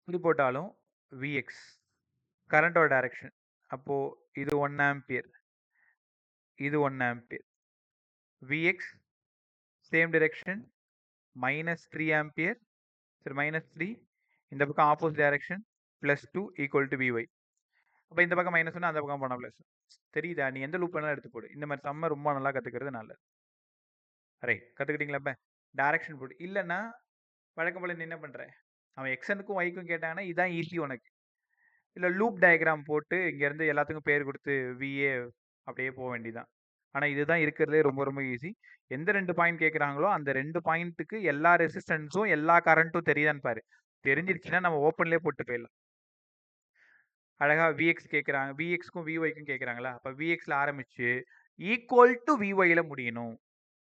இப்படி போட்டாலும் Vx கரண்டோட டைரக்ஷன், அப்போ இது 1 ஆம்பியர், இது 1 ampere. Vx same direction -3 ampere, சரி -3, இந்த பக்கம் opposite direction +2 equal to Vy. அப்போ இந்த பக்கம் -1, அந்த பக்கம் போனால் ப்ளஸ். தெரியுதா? நீ எந்த லூப் வேணாலும் எடுத்து போடு. இந்த மாதிரி சம்ம ரொம்ப நல்லா கற்றுக்கிறது நல்லது. ரைட், கற்றுக்கிட்டீங்களா? இப்போ டைரக்ஷன் போடு. இல்லைன்னா வழக்கம் போல நீ என்ன பண்ணுற, அவன் எக்ஸனுக்கும் ஒய்க்கும் கேட்டாங்கன்னா இதான் ஈஸி உனக்கு. இல்லை லூப் டயக்ராம் போட்டு இங்கேருந்து எல்லாத்துக்கும் பேர் கொடுத்து விஏ அப்படியே போக வேண்டியதான். ஆனால் இதுதான் இருக்கிறதே ரொம்ப ரொம்ப ஈஸி. எந்த 2 பாயிண்ட் கேட்குறாங்களோ அந்த 2 பாயிண்ட்டுக்கு எல்லா ரெசிஸ்டன்ஸும் எல்லா கரண்ட்டும் தெரியுதான்னு பாரு. தெரிஞ்சிருச்சுன்னா நம்ம ஓப்பன்லேயே போட்டு போயிடலாம். அழகா விஎக்ஸ் கேட்குறாங்க, விஎக்ஸ்க்கும் விஒய்க்கும் கேட்குறாங்களா? அப்போ விஎக்ஸில் ஆரம்பிச்சு ஈக்குவல் டு விஒய்ல முடியணும்.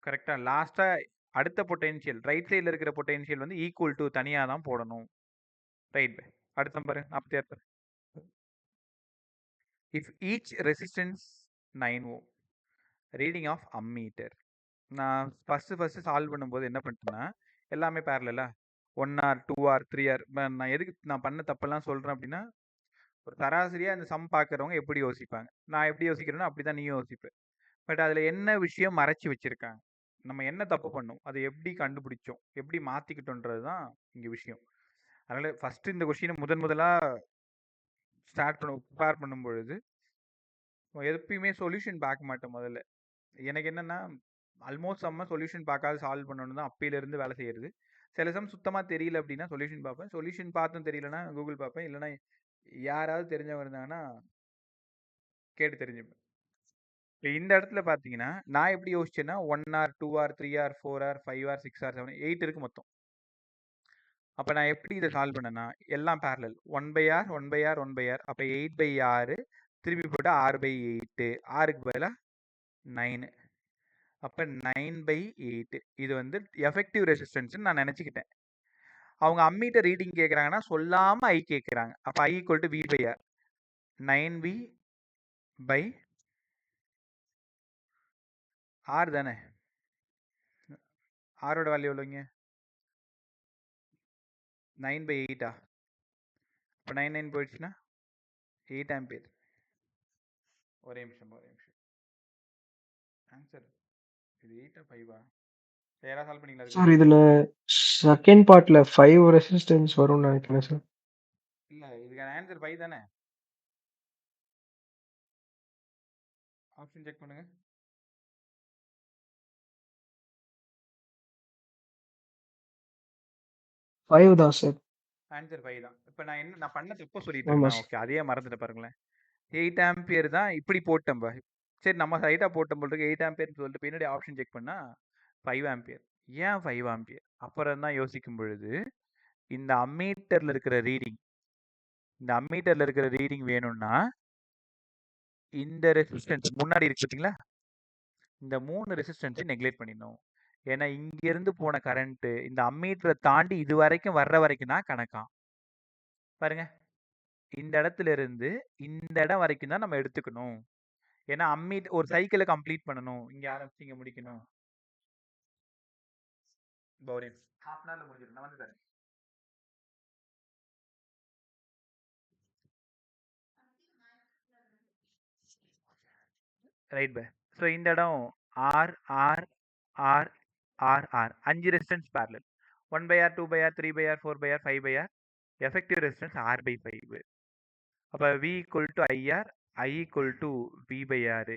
கரெக்டாக? லாஸ்ட்டாக அடுத்த பொட்டென்ஷியல் ரைட் சைடில் இருக்கிற பொட்டென்ஷியல் வந்து ஈக்குவல் டு தனியாக தான் போடணும். ரைட், அடுத்த பாரு 46. If each resistance 9 ohm, reading of ammeter. நான் ஃபஸ்ட்டு சால்வ் பண்ணும்போது என்ன பண்ணிட்டேன்னா எல்லாமே பேரலா 1 ஆர் 2 ஆர் 3 ஆர். நான் எதுக்கு நான் பண்ண தப்பெல்லாம் சொல்கிறேன் அப்படின்னா, ஒரு சராசரியாக இந்த சம் பார்க்குறவங்க எப்படி யோசிப்பாங்க, நான் எப்படி யோசிக்கிறேனோ அப்படி தான் நீயும் யோசிப்பேன். பட் அதில் என்ன விஷயம் மறைச்சி வச்சுருக்காங்க, நம்ம என்ன தப்பு பண்ணோம், அதை எப்படி கண்டுபிடிச்சோம், எப்படி மாற்றிக்கிட்டோன்றது தான் இங்கே விஷயம். அதனால ஃபர்ஸ்ட் இந்த கொஸ்டினை முதலா ப்ரிப்பேர் பண்ணும் பொழுது எப்பயுமே சொல்யூஷன் பார்க்க மாட்டேன் முதல்ல. எனக்கு என்னன்னா ஆல்மோஸ்ட் செம்ம சொல்யூஷன் பார்க்காத சால்வ் பண்ணணும் தான் அப்பையிலேருந்து வேலை செய்யறது. சில சம் சுத்தமாக தெரியல அப்படின்னா சொல்யூஷன் பார்ப்பேன். சொல்யூஷன் பார்த்தும் தெரியலனா கூகுள் பார்ப்பேன். இல்லைன்னா யாராவது தெரிஞ்சவங்க இருந்தாங்கன்னா கேட்டு தெரிஞ்சுப்பேன். இப்போ இந்த இடத்துல பார்த்தீங்கன்னா நான் எப்படி யோசிச்சேன்னா 1 hour 2 hour 3 hour 4 hour 5 hour 6 hour 7 8 இருக்கு மொத்தம். அப்போ நான் எப்படி இதை சால்வ் பண்ணேன்னா எல்லாம் பேரலல் 1/r 1/r 1/r. அப்போ 8/6 திருப்பி போட்டு r/8 ஆருக்கு பதிலாக 9. அப்போ 9/8 இது வந்து எஃபெக்டிவ் ரெசிஸ்டன்ஸ்னு நான் நினச்சிக்கிட்டேன். அவங்க அம்மீட்டர் ரீடிங் கேட்குறாங்கன்னா சொல்லாமல் ஐ கேட்குறாங்க. அப்போ I = V/R 9V/R தானே. ஆரோட வேல்யூ எவ்வளோங்க? 9/8. இப்போ 9 போயிடுச்சுன்னா 8 ஆம்பியர். ஒரே நிமிஷம் ஆன்சர் இது 8 5 யாராவது சால்வ் பண்ணீங்களா? சார் இதுல செகண்ட் பார்ட்ல 5 ரெசிஸ்டன்ஸ் வரும்னு நினைக்கிறேன் சார். இல்லை இதுக்கான ஆன்சர் 5 தானே. ஆப்ஷன் செக் பண்ணுங்க. தான் சார். ஆன்சர் 5 தான். இப்போ நான் பண்ண தப்பு சொல்லிட்டு ஆமா இருக்கேன். ஓகே அதே மறந்துட்டு பாருங்களேன். 8 ஆம்பியர் தான் இப்படி போட்டோம்பா. சரி நம்ம ரைட்டாக போட்டோம் போல் இருக்கு. 8 ஆம்பியர்னு சொல்லிட்டு பின்னாடி ஆப்ஷன் செக் பண்ணால் 5 ஆம்பியர். ஏன் 5 ஆம்பியர்? அப்புறம் தான் யோசிக்கும் பொழுது இந்த அம்மீட்டரில் இருக்கிற ரீடிங் வேணும்னா இந்த ரெசிஸ்டன்ஸ் முன்னாடி இருக்கு பார்த்தீங்களா, இந்த 3 ரெசிஸ்டன்ஸை நெக்லெக்ட் பண்ணிடணும். ஏன்னா இங்கேருந்து போன கரண்ட்டு இந்த அம்மீட்டரை தாண்டி இது வரைக்கும் வர்ற வரைக்கும் தான் கணக்காம். பாருங்க இந்த இடத்துல இருந்து இந்த இடம் வரைக்கும் தான் நம்ம எடுத்துக்கணும். ஏன்னா ஒரு சைக்கிளை கம்ப்ளீட் பண்ணணும். இங்கே ஆரம்பிச்சு இங்கே முடிக்கணும். ஒரு half an hourல முடிஞ்சிடும். நான் வந்து தரேன். Right by. ஸோ இந்த இடம் R R R R R 5 resistance parallel 1/R 2/R 3/R 4/R 5/R. Effective resistance R/5. அப்போ V = IR I = V/R.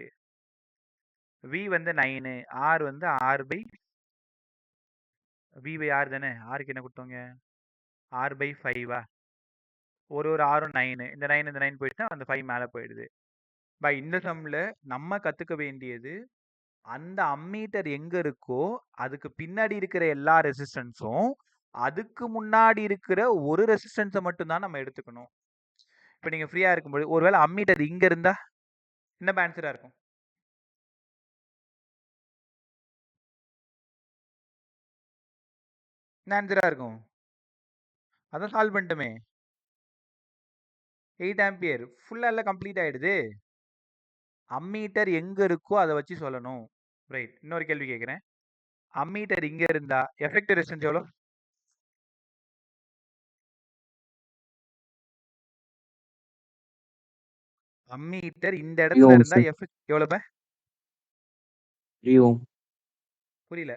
V வந்து 9, R வந்து R/V/R தானே. ஆருக்கு என்ன கொடுத்தோங்க? R/5. ஒரு ஆரும் 9. இந்த 9 போயிடுச்சுன்னா அந்த 5 மேலே போயிடுது. பை இந்த சம்மில் நம்ம கற்றுக்க வேண்டியது அந்த அம்மீட்டர் எங்கே இருக்கோ அதுக்கு பின்னாடி இருக்கிற எல்லா ரெசிஸ்டன்ஸும் அதுக்கு முன்னாடி இருக்கிற ஒரு ரெசிஸ்டன்ஸை மட்டும்தான் நம்ம எடுத்துக்கணும். இப்போ நீங்கள் ஃப்ரீயாக இருக்கும்போது ஒருவேளை அம்மீட்டர் இங்கே இருந்தா என்ன ஆன்சராக இருக்கும்? என்ன ஆன்சராக இருக்கும்? அதான் சால்வ் பண்ணிட்டோமே. 8 ஆம்பியர் ஃபுல்லாக எல்லாம் கம்ப்ளீட் ஆகிடுது. அம்மீட்டர் எங்கே இருக்கோ அதை வச்சு சொல்லணும். ரைட். இன்னொரு கேள்வி கேட்குறேன். அம்மீட்டர் இங்கே இருந்தா எஃபெக்டிவ் ரெசிஸ்டன்ஸ் எவ்வளோ? அம்மீட்டர் இந்த இடத்துல இருந்தா எஃபெக்ட் எவ்வளவு? 3 ஓம். புரியல.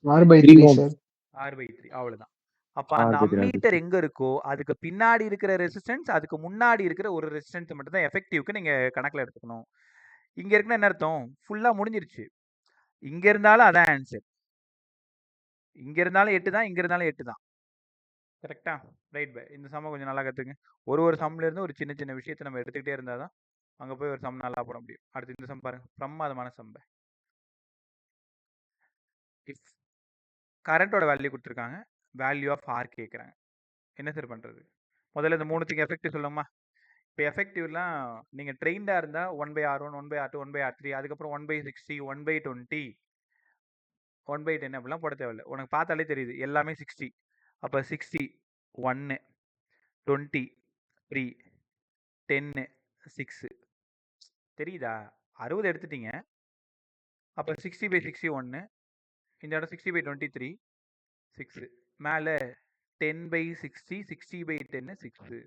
R/3 sir. R/3 அவ்வளவுதான். அப்ப அந்த அம்மீட்டர் எங்க இருக்கோ அதுக்கு பின்னாடி இருக்கிற ரெசிஸ்டன்ஸ் அதுக்கு முன்னாடி இருக்கிற ஒரு ரெசிஸ்டன்ஸ் மட்டும் தான் எஃபெக்டிவ்க்கு நீங்க கணக்குல எடுத்துக்கணும். இங்க இருக்குன்னா என்ன அர்த்தம்? ஃபுல்லா முடிஞ்சிருச்சு. இங்க இருந்தாலும் அதான் ஆன்சர். இங்க இருந்தாலும் 8 தான், இங்க இருந்தாலும் 8 தான். கரெக்டா? ரைட் பை. இந்த சம்ம கொஞ்சம் நல்லா கத்துங்க. ஒரு சம்ல இருந்து ஒரு சின்ன சின்ன விஷயத்தை நம்ம எடுத்துக்கிட்டே இருந்தாதான் அங்க போய் ஒரு சம் நல்லா போட முடியும். அடுத்து இந்த சம் பாருங்க. பிரமாதமான சம். இஃப் கரண்டோட வேல்யூ கொடுத்துருக்காங்க, வேல்யூ ஆஃப் ஆர் கேட்குறாங்க. என்ன சார் பண்ணுறது? முதல்ல இந்த மூணுத்துக்கு எஃபெக்டிவ் சொல்லுங்கம்மா. இப்போ எஃபெக்டிவ்லாம் நீங்கள் ட்ரெயின்டாக இருந்தால் 1/R1 1/R2 1/R3 அதுக்கப்புறம் 1/60 1/20 1/10 அப்படிலாம் போட தேவையில்லை. உனக்கு பார்த்தாலே தெரியுது எல்லாமே 60. அப்போ 60 1 20 3 10 6 தெரியுதா? 60 எடுத்துட்டீங்க. அப்போ 60/60 1, இந்த இடம் 60/23 6, மேலே 10/60 60/10 6.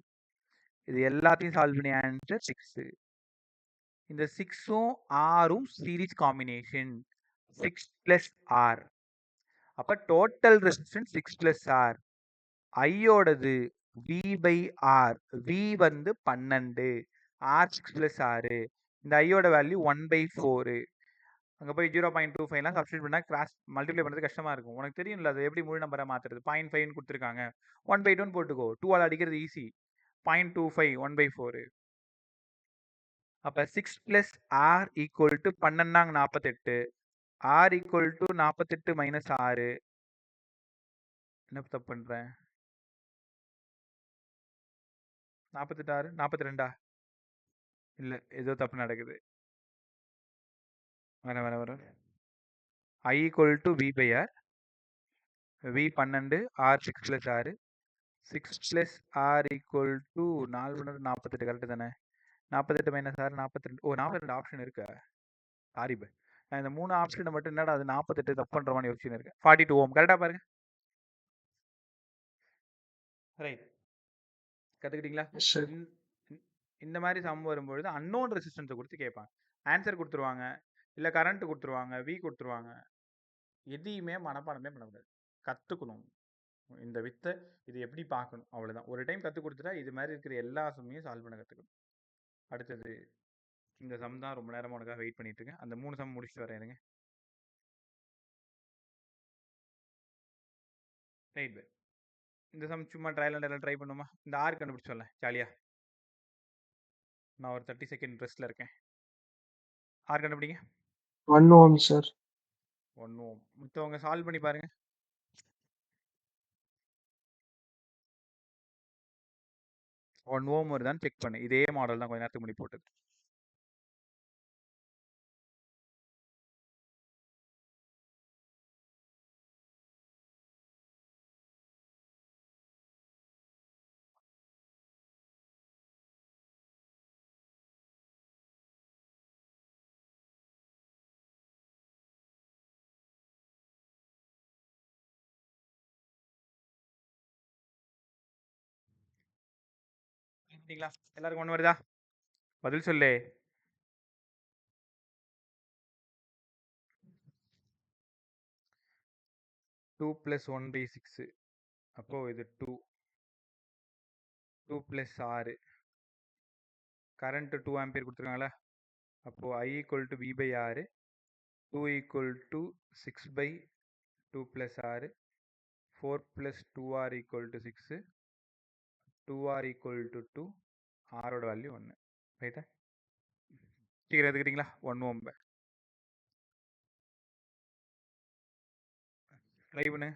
இது எல்லாத்தையும் சால்வ் பண்ணி ஆன்சர் 6. இந்த 6ம் ஆரும் சீரிஸ் காம்பினேஷன் 6 + R. அப்போ total resistance 6 + R. ஐயோடது V/R. V வந்து 12, R6 + R. இந்த ஐயோட வேல்யூ 1/4. அங்கே போய் 0.25லாம் சப்ஸ்டியூட் பண்ணால் கிராஸ் மல்டிப்ளை பண்ணுறது கஷ்டமாக இருக்கும். உனக்கு தெரியும்ல அது எப்படி முழு நம்பரை மாற்றுறது. 0.5ன்னு கொடுத்துருக்காங்க, 1/2ன்னு போட்டுக்கோ. 2 ஆல் அடிக்கிறது ஈஸி. 0.25 1/4. அப்போ 6 + R = 12 48. R = 48 - 6. என்ன தப்பு பண்ணுறேன்? 48 6 42. இல்லை, ஏதோ தப்பு நடக்குது. வர I = V/R. V 12, R 6 + R. 6 + R = 4 48. Correct தானே? 48 - 6 42. ஓ, 42 ஆப்ஷன் இருக்கா? சாரி பை, நான் இந்த 3 ஆப்ஷனை மட்டும் என்னடா அது 48 தப்பு பண்ணுற மாதிரி யோசிச்சுன்னு இருக்கேன். 42 ஓம் கரெக்டாக பாருங்க. ரைட், கற்றுக்கிட்டீங்களா? இந்த மாதிரி சம் வரும்பொழுது அன்னோன் ரெசிஸ்டன்ஸை கொடுத்து கேட்பாங்க. ஆன்சர் கொடுத்துருவாங்க, இல்லை கரண்ட் கொடுத்துருவாங்க, V கொடுத்துருவாங்க. எதையுமே மனப்பாடமே பண்ணக்கூடாது, கற்றுக்கணும். இந்த வித்தை இது எப்படி பார்க்கணும், அவ்வளோதான். ஒரு டைம் கற்றுக் கொடுத்துட்டா இது மாதிரி இருக்கிற எல்லா சம்மையும் சால்வ் பண்ண கற்றுக்கணும். அடுத்தது இந்த சம் தான் ரொம்ப நேரமாக உனக்காக வெயிட் பண்ணிட்டு இருக்கேன். அந்த 3 சம் முடிச்சுட்டு வரேன் இருங்க. ரைட் பை, இந்த சம் சும்மா ட்ரையல் அண்ட் எரர் ட்ரை பண்ணுமா? இந்த R கண்டுபிடிச்சு சொல்ல ஜாலியா. நான் ஒரு 30 செகண்ட் ரெஸ்ட்ல இருக்கேன். R கண்டுபிடிங்க. 1 ohm சார். 1 ohm. மற்றவங்க சால்வ் பண்ணி பாருங்க. ஒன் ஓம் வருதான்னு செக் பண்ணு. இதே மாடல் தான் கொஞ்ச நேரத்துக்கு முன்னாடி போட்டது. எல்லாருக்கும் ஒன்று வருதா? பதில் சொல்லு. டூ + 1/6. அப்போ இது 2 + 6. கரண்ட் 2 ஆம்பியர் கொடுத்துருக்காங்களா? அப்போ I = V/R. 2 = 6/2 + R. 4 + 2R = 6. 2R = 2. ஆரோட வேல்யூ 1. ரைட்டா? சீக்கிரம் எடுத்துக்கிட்டீங்களா? 1 ஓம் ட்ரை பண்ணு.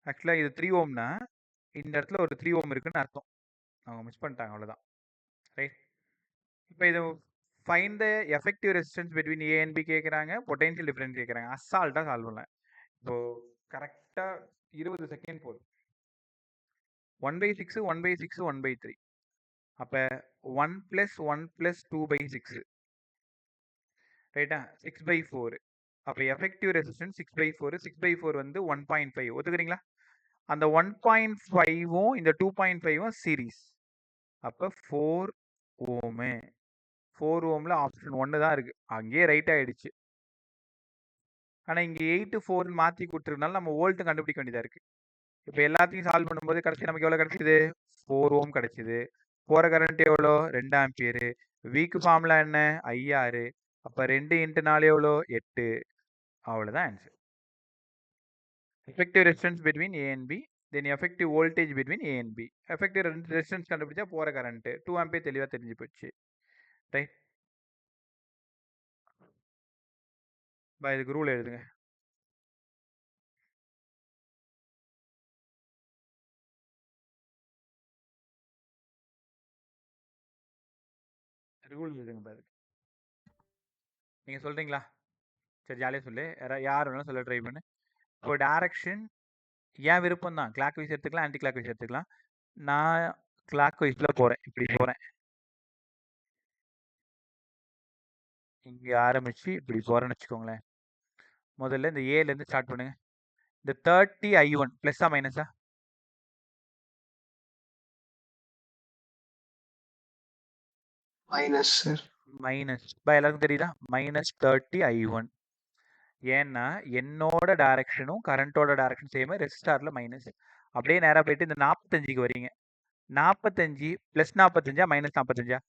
ஆக்சுவலாக இது 3 ஓம்னா இந்த இடத்துல ஒரு 3 ஓம் இருக்குன்னு அர்த்தம். அவங்க மிஸ் பண்ணிட்டாங்க, அவ்வளோதான். ரைட், இப்போ இது find the effective resistance between A and B கேட்குறாங்க, பொட்டென்ஷியல் டிஃபரன்ஸ் கேட்குறாங்க. அசால்ட்டாக சால்வ் பண்ணலாம். இப்போது கரெக்டாக 20 செகண்ட் போதும். 1/6 1/6 1/3. அப்போ 1 + 1 + 2/6. ரைட்டா? 6/4. அப்போ எஃபெக்டிவ் ரெசிஸ்டன்ஸ் 6/4. 6/4 வந்து 1.5. ஒத்துக்கிறீங்களா? அந்த 1.5வும் இந்த 2.5வும் சீரீஸ். அப்போ 4 ஓமு. 4 ஓமில் ஆப்ஷன் 1 தான் இருக்குது. அங்கேயே ரைட் ஆகிடுச்சு. ஆனால் இங்கே 8 4 மாற்றி கொடுத்துருக்கனால நம்ம வோல்ட்டு கண்டுபிடிக்க வேண்டியதாக இருக்குது. இப்போ எல்லாத்தையும் சால்வ் பண்ணும்போது கடைசி நமக்கு எவ்வளோ கிடச்சிது? 4 ஓம் கிடச்சிது. போகிற கரண்ட் எவ்வளோ? 2 ஆம்பியரு. வீக்கு ஃபார்முலா என்ன? IR. அப்போ 2 × 4 எவ்வளோ? 8. அவ்வளோதான் answer. Effective resistance between A and B, then effective voltage between A and B. Effective resistance கண்டுபிடிச்சா போகிற கரண்ட்டு 2 ஆம்பியர் தெளிவாக தெரிஞ்சு போச்சு. ரைட், இதுக்கு ரூல் எழுதுங்க. ரூல் எழுதுங்க பாரு. நீங்கள் சொல்கிறீங்களா? சரி, ஜாலியாக சொல்லு. யார் வேணாலும் சொல்ல ட்ரை பண்ணு. இப்போ டைரக்ஷன் ஏன் விருப்பம் தான். கிளாக் வைஸ் எடுத்துக்கலாம், ஆன்டி கிளாக் வைஸ் எடுத்துக்கலாம். நான் கிளாக் வைஸில் போகிறேன். இப்படி போகிறேன், இங்கே ஆரம்பித்து இப்படி போகிறேன்னு வச்சுக்கோங்களேன். முதல்ல இந்த ஏலேருந்து ஸ்டார்ட் பண்ணுங்க. இந்த 30 I1 ப்ளஸ்ஸா மைனஸா? Minus sir. மைனஸ். எல்லாருக்கும் தெரியுதா? -30 I1. ஏன்னா என்னோட டைரக்ஷனும் கரண்ட்டோட டைரக்ஷன் சேம், ரெசிஸ்டாரில் மைனஸ். அப்படியே நேரா போயிட்டு இந்த 45க்கு வரீங்க. 45 + 45 -45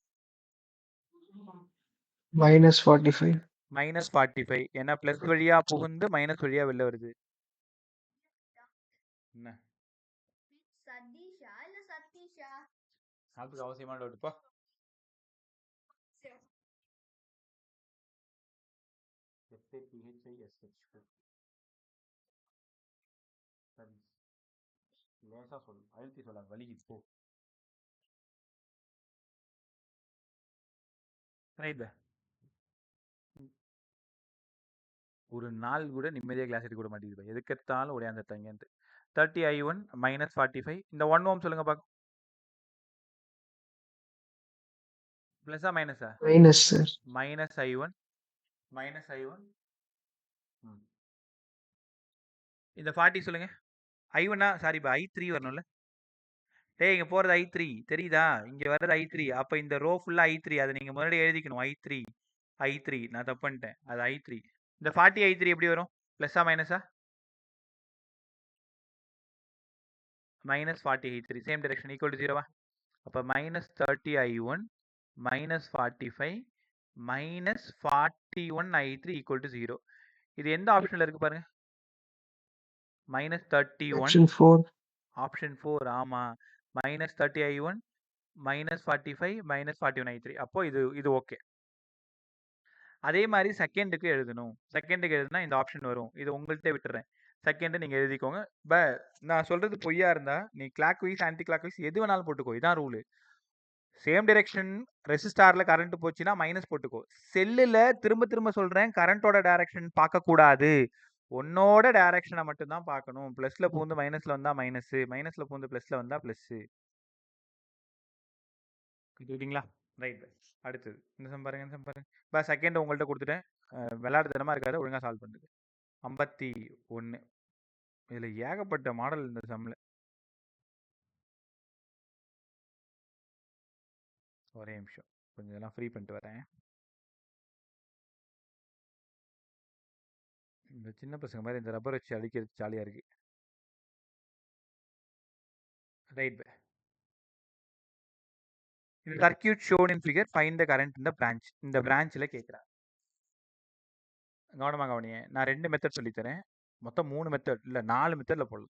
-45. -45 ஏன்னா பிளஸ் வழியா புகுந்து மைனஸ் வழியா வெளில வருது. என்ன சதீஷா இல்ல சதீஷா? அதுக்கு அவசியமான டவுட் போ. லேசா சொல்லு, அழுத்தி சொல்ல, வலிக்கு போ. ரைட். ஒரு நாள் கூட நிம்மதியாக கிளாஸ் எடுக்க கூட மாட்டேங்குது, எதுக்கெடுத்தாலும் ஓடியாந்துட்டாங்கன்ட்டு. 30i1 -45 இந்த 1 ஓம் சொல்லுங்க பார்க்க. ப்ளஸ்ஸா மைனஸா? Minus sir. -i1 -i1 இந்த 40 சொல்லுங்க. i1 சாரிப்பா i3 வரணும்ல. டேய் இங்க போறது i3 தெரியுதா? இங்க வர்றது i3. அப்ப இந்த ரோ ஃபுல்லா i3. அதை நீங்க முன்னாடி எழுதிக்கணும். i3 நான் தப்பு பண்ணிட்டேன். அது i3. இந்த 40 i3 எப்படி வரும்? ப்ளஸ்ஸா மைனஸா? -40 i3 same direction equal to 0வா? அப்ப -30i1 -45 -41 i3 ஈக்குவல் டு 0. இது எந்த ஆப்ஷன்ல இருக்கு பாருங்க. -31 ஆப்ஷன் 4. ஆப்ஷன் 4 ஆமா. -30i1 -45 -41 i3. அப்போ இது ஓகே. அதே மாதிரி செகண்டுக்கு எழுதணும். செகண்டுக்கு எழுதுனா இந்த ஆப்ஷன் வரும். இது உங்கள்கிட்ட விட்டுறேன். செகண்ட் நீங்க எழுதிக்கோங்க. நான் சொல்றது பொய்யா இருந்தா நீ clockwise anticlockwise எது வேணாலும் போட்டுக்கோ. இதான் ரூல். சேம் டைரக்ஷன் ரெசிஸ்டார்ல கரண்ட் போச்சுன்னா மைனஸ் போட்டுக்கோ. செல்லுல திரும்ப திரும்ப சொல்றேன், கரண்டோட டைரக்ஷன் பார்க்க கூடாது. உன்னோட டைரக்ஷனை மட்டும் தான் பார்க்கணும். பிளஸ்ல பூந்து மைனஸ்ல வந்தா மைனஸ், மைனஸ்ல பூந்து பிளஸ்ல வந்தா பிளஸ். கேட்டீங்களா? ரைட். அடுத்தது இந்த சம் பாருங்க, இந்த சம் பாருங்க. செகண்ட் உங்கள்கிட்ட கொடுத்துட்டேன். விளையாடுத்தனமா இருக்காது, ஒழுங்கா சால்வ் பண்ணுங்க. 51 இதுல ஏகப்பட்ட மாடல் இந்த சம்ல. ஒரே நிமிஷம், கொஞ்சம் இதெல்லாம் ஃப்ரீ பண்ணிட்டு வரேன். இந்த சின்ன பசங்க மாதிரி இந்த ரப்பர் வச்சு அடிக்கிறது ஜாலியா இருக்கு. ரைட். இந்த circuit shown in figure find the current இந்த பிரான்ச். இந்த பிரான்ச்ல கேட்குறேன். கவனமா கவனிங்க. நான் 2 மெத்தட் சொல்லித்தரேன். மொத்தம் 3 மெத்தட் இல்ல 4 மெத்தட்ல போடலாம்.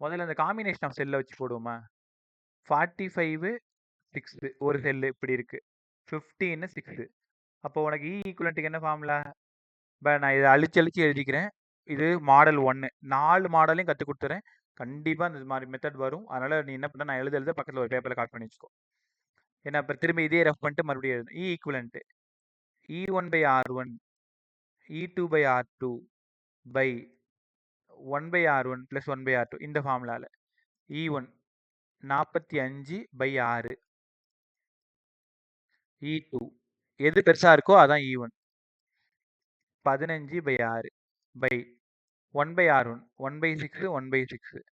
முதல்ல இந்த காம்பினேஷன் ஆஃப் செல்ல வச்சு போடுவோமா? 45 6 ஒரு செல்லு இப்படி இருக்கு, 15 6. அப்போ உனக்கு E ஈக்குவலண்ட்டுக்கு என்ன ஃபார்முலா? நான் இதை அழிச்சு எழுதிக்கிறேன். இது மாடல் 1. 4 மாடலையும் கற்றுக் கொடுத்துறேன். கண்டிப்பாக இந்த மாதிரி மெத்தட் வரும். அதனால நீ என்ன பண்ண, நான் எழுத பக்கத்தில் ஒரு பேப்பரில் காப்பி பண்ணி வச்சுக்கோ. ஏன்னா இப்போ திரும்பி இதே ரெஃப் பண்ணிட்டு மறுபடியும் எழுது. E equivalent E1/R1 E2/R2 by 1/R1 + 1/R2 இந்த ஃபார்முலால. E1 45/6, E2 எது பெருசா இருக்கோ அதான் E1 15/6 by 1/R1 1/6 1/6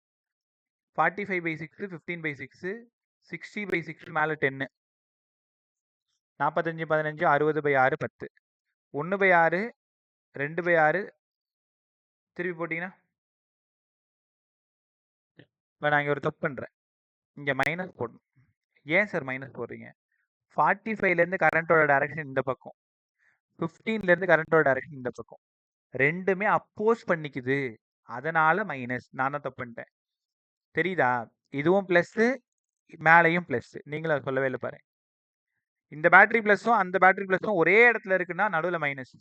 45/6 15/6 60/6 மேல 10 45 15 60/6 10 1/6 2/6 திருப்பி போட்டீங்கன்னா நான் இங்க ஒரு தப்பு பண்றேன். இங்க மைனஸ் போடணும். ஏன் சார் மைனஸ் போடுறீங்க? 45ல இருந்து கரண்டோட டைரக்ஷன் இந்த பக்கம், 15ல இருந்து கரண்டோட டைரக்ஷன் இந்த பக்கம். ரெண்டுமே அப்போஸ் பண்ணிக்குது, அதனால மைனஸ். நான் தான் தப்பு பண்ணிட்டேன். தெரியுதா? இதுவும் பிளஸ், மேலையும் பிளஸ். நீங்களும் அதை சொல்லவே இல்லை பாருங்க. இந்த பேட்டரி பிளஸும் அந்த பேட்டரி பிளஸும் ஒரே இடத்துல இருக்குன்னா நடுவில் மைனஸ்.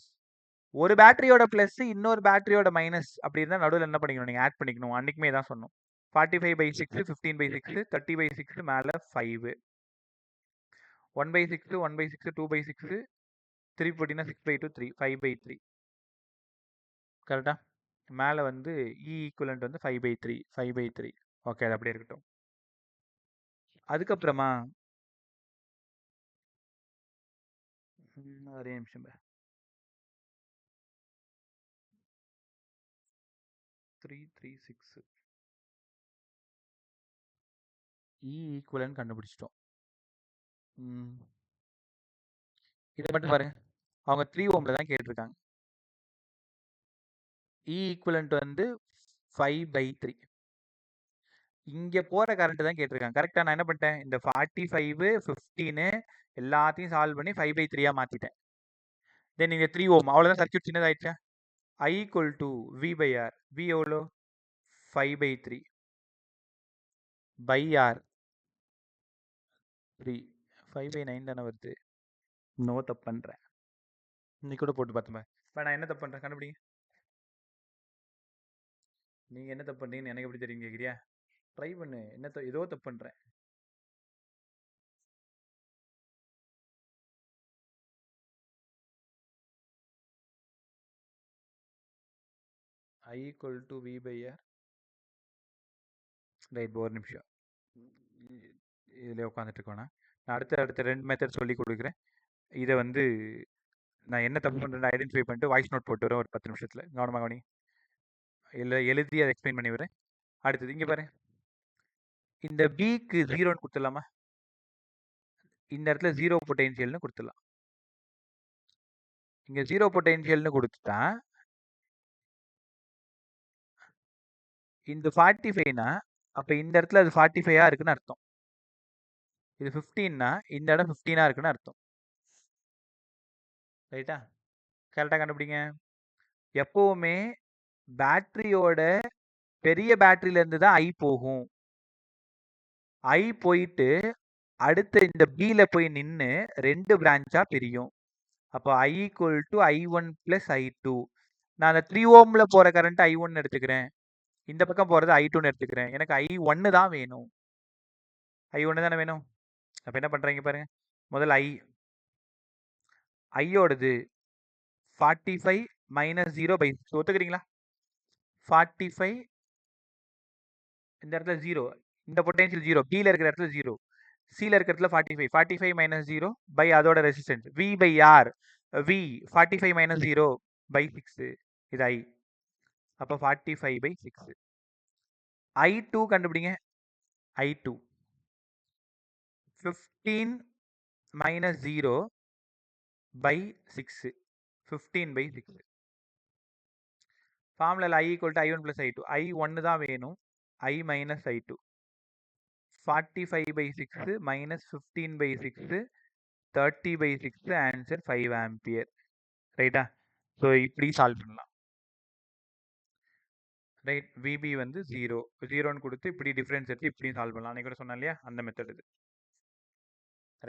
ஒரு பேட்டரியோட பிளஸ் இன்னொரு பேட்டரியோட மைனஸ் அப்படி இருந்தால் நடுவில் என்ன பண்ணிக்கணும், நீங்கள் ஆட் பண்ணிக்கணும். அன்னைக்குமே தான் சொன்னோம். 45/6 15/6 30/6 மேலே 5 1/6 1/6 2/6 திருப்பி போட்டிங்கன்னா 6/2 3 5/3 கரெக்டா? மேலே வந்து E ஈக்குவலண்ட் வந்து 5/3 ஓகே, அது அப்படியே இருக்கட்டும். அதுக்கப்புறமா ஒரே நிமிஷம் 336 E ஈக்குவலண்ட் கண்டுபிடிச்சிட்டோம். இதை மட்டும் பாருங்க, அவங்க 3 ஓம்ல தான் கேட்டிருக்காங்க. E ஈக்குவலண்ட் வந்து 5/3. இங்க போற கரண்ட் தான் கேட்டிருக்காங்க. கரெக்டா? நான் என்ன பண்ணிட்டேன், இந்த 45 15 எல்லாத்தையும் சால்வ் பண்ணி 5/3 மாத்திட்டேன். தென் இங்க 3 ஓம், அவ்வளவுதான். Circuit சின்னதாயிடுச்சா? I equal to V/R. V எவ்வளோ? 5/3 by R 3. 5/9 தானே வருது. நோ தப்பு பண்றேன். இன்னைக்கு கூட போட்டு பார்த்தேன். இப்போ நான் என்ன தப்பு பண்றேன் கண்டுபிடிங்க. நீங்க என்ன தப்பு பண்றீங்கன்னு எனக்கு எப்படி தெரியும் கேக்குறியா? ட்ரை பண்ணு. என்ன ஏதோ தப்பு பண்றேன். I equal to V/R. Right, ஒரு நிமிஷம் இதில் உட்காந்துட்டு இருக்கோண்ணா. நான் அடுத்த 2 மெத்தட் சொல்லி கொடுக்குறேன். இதை வந்து நான் என்ன தப்பு பண்ணுறேன் ஐடென்டிஃபை பண்ணிட்டு வாய்ஸ் நோட் போட்டு வரேன் ஒரு 10 நிமிஷத்தில். கவனமாக கவனி. இல்லை எழுதி அதை எக்ஸ்பிளைன் பண்ணி வரேன். அடுத்தது இங்கே பாரு, இந்த பிக்கு 0ன்னு கொடுத்துடலாமா? இந்த இடத்துல 0 பொட்டென்ஷியல்னு கொடுத்துடலாம். இங்கே 0 பொட்டென்ஷியல்னு கொடுத்துட்டா இந்த 45னா அப்போ இந்த இடத்துல அது 45ஆ இருக்குன்னு அர்த்தம். இது 15னா இந்த இடம் 15ஆ இருக்குன்னு அர்த்தம். ரைட்டா? கரெக்டாக கண்டுபிடிங்க. எப்போவுமே பேட்டரியோட பெரிய பேட்டரியிலேருந்து தான் ஐ போகும். ஐ போயிட்டு அடுத்த இந்த பில போய் நின்று 2 பிரான்ச்சாக பிரியும். அப்போ I equal to I1 plus I2. நான் அந்த 3 ஓம்ல போகிற கரண்ட் I1 எடுத்துக்கிறேன். இந்த பக்கம் போகிறது I2ன்னு எடுத்துக்கிறேன். எனக்கு I1 தான் வேணும். I1 தானே வேணும். அப்போ என்ன பண்ணுறீங்க பாருங்க. முதல்ல ஐயோடது 45 - 0/6. ஒத்துக்கிறீங்களா? 45 இந்த இடத்துல 0, இந்த பொட்டென்ஷியல் 0, பியில் இருக்கிற இடத்துல 0, சியில் இருக்கிற இடத்துல 45. 45 - 0 பை அதோட ரெசிஸ்டன்ஸ் V/R. V 45 - 0/6. இது I. அப்போ 45/6. I2 கண்டுபிடிங்க. I2 15 - 0/6. 15/6. ஃபார்முலாவில் I equal to I1 plus I2. I1 தான் வேணும். I minus I2. 45/6 minus 15/6 30/6. Answer 5 ampere. ரைட்டா? ஸோ இப்படி சால்வ் பண்ணலாம். ரைட், விபி வந்து 0ன்னு கொடுத்து இப்படி டிஃப்ரென்ஸ் எடுத்து இப்படியும் சால்வ் பண்ணலாம். அன்றைக்கி கூட சொன்னேன் இல்லையா, அந்த மெத்தட் இது.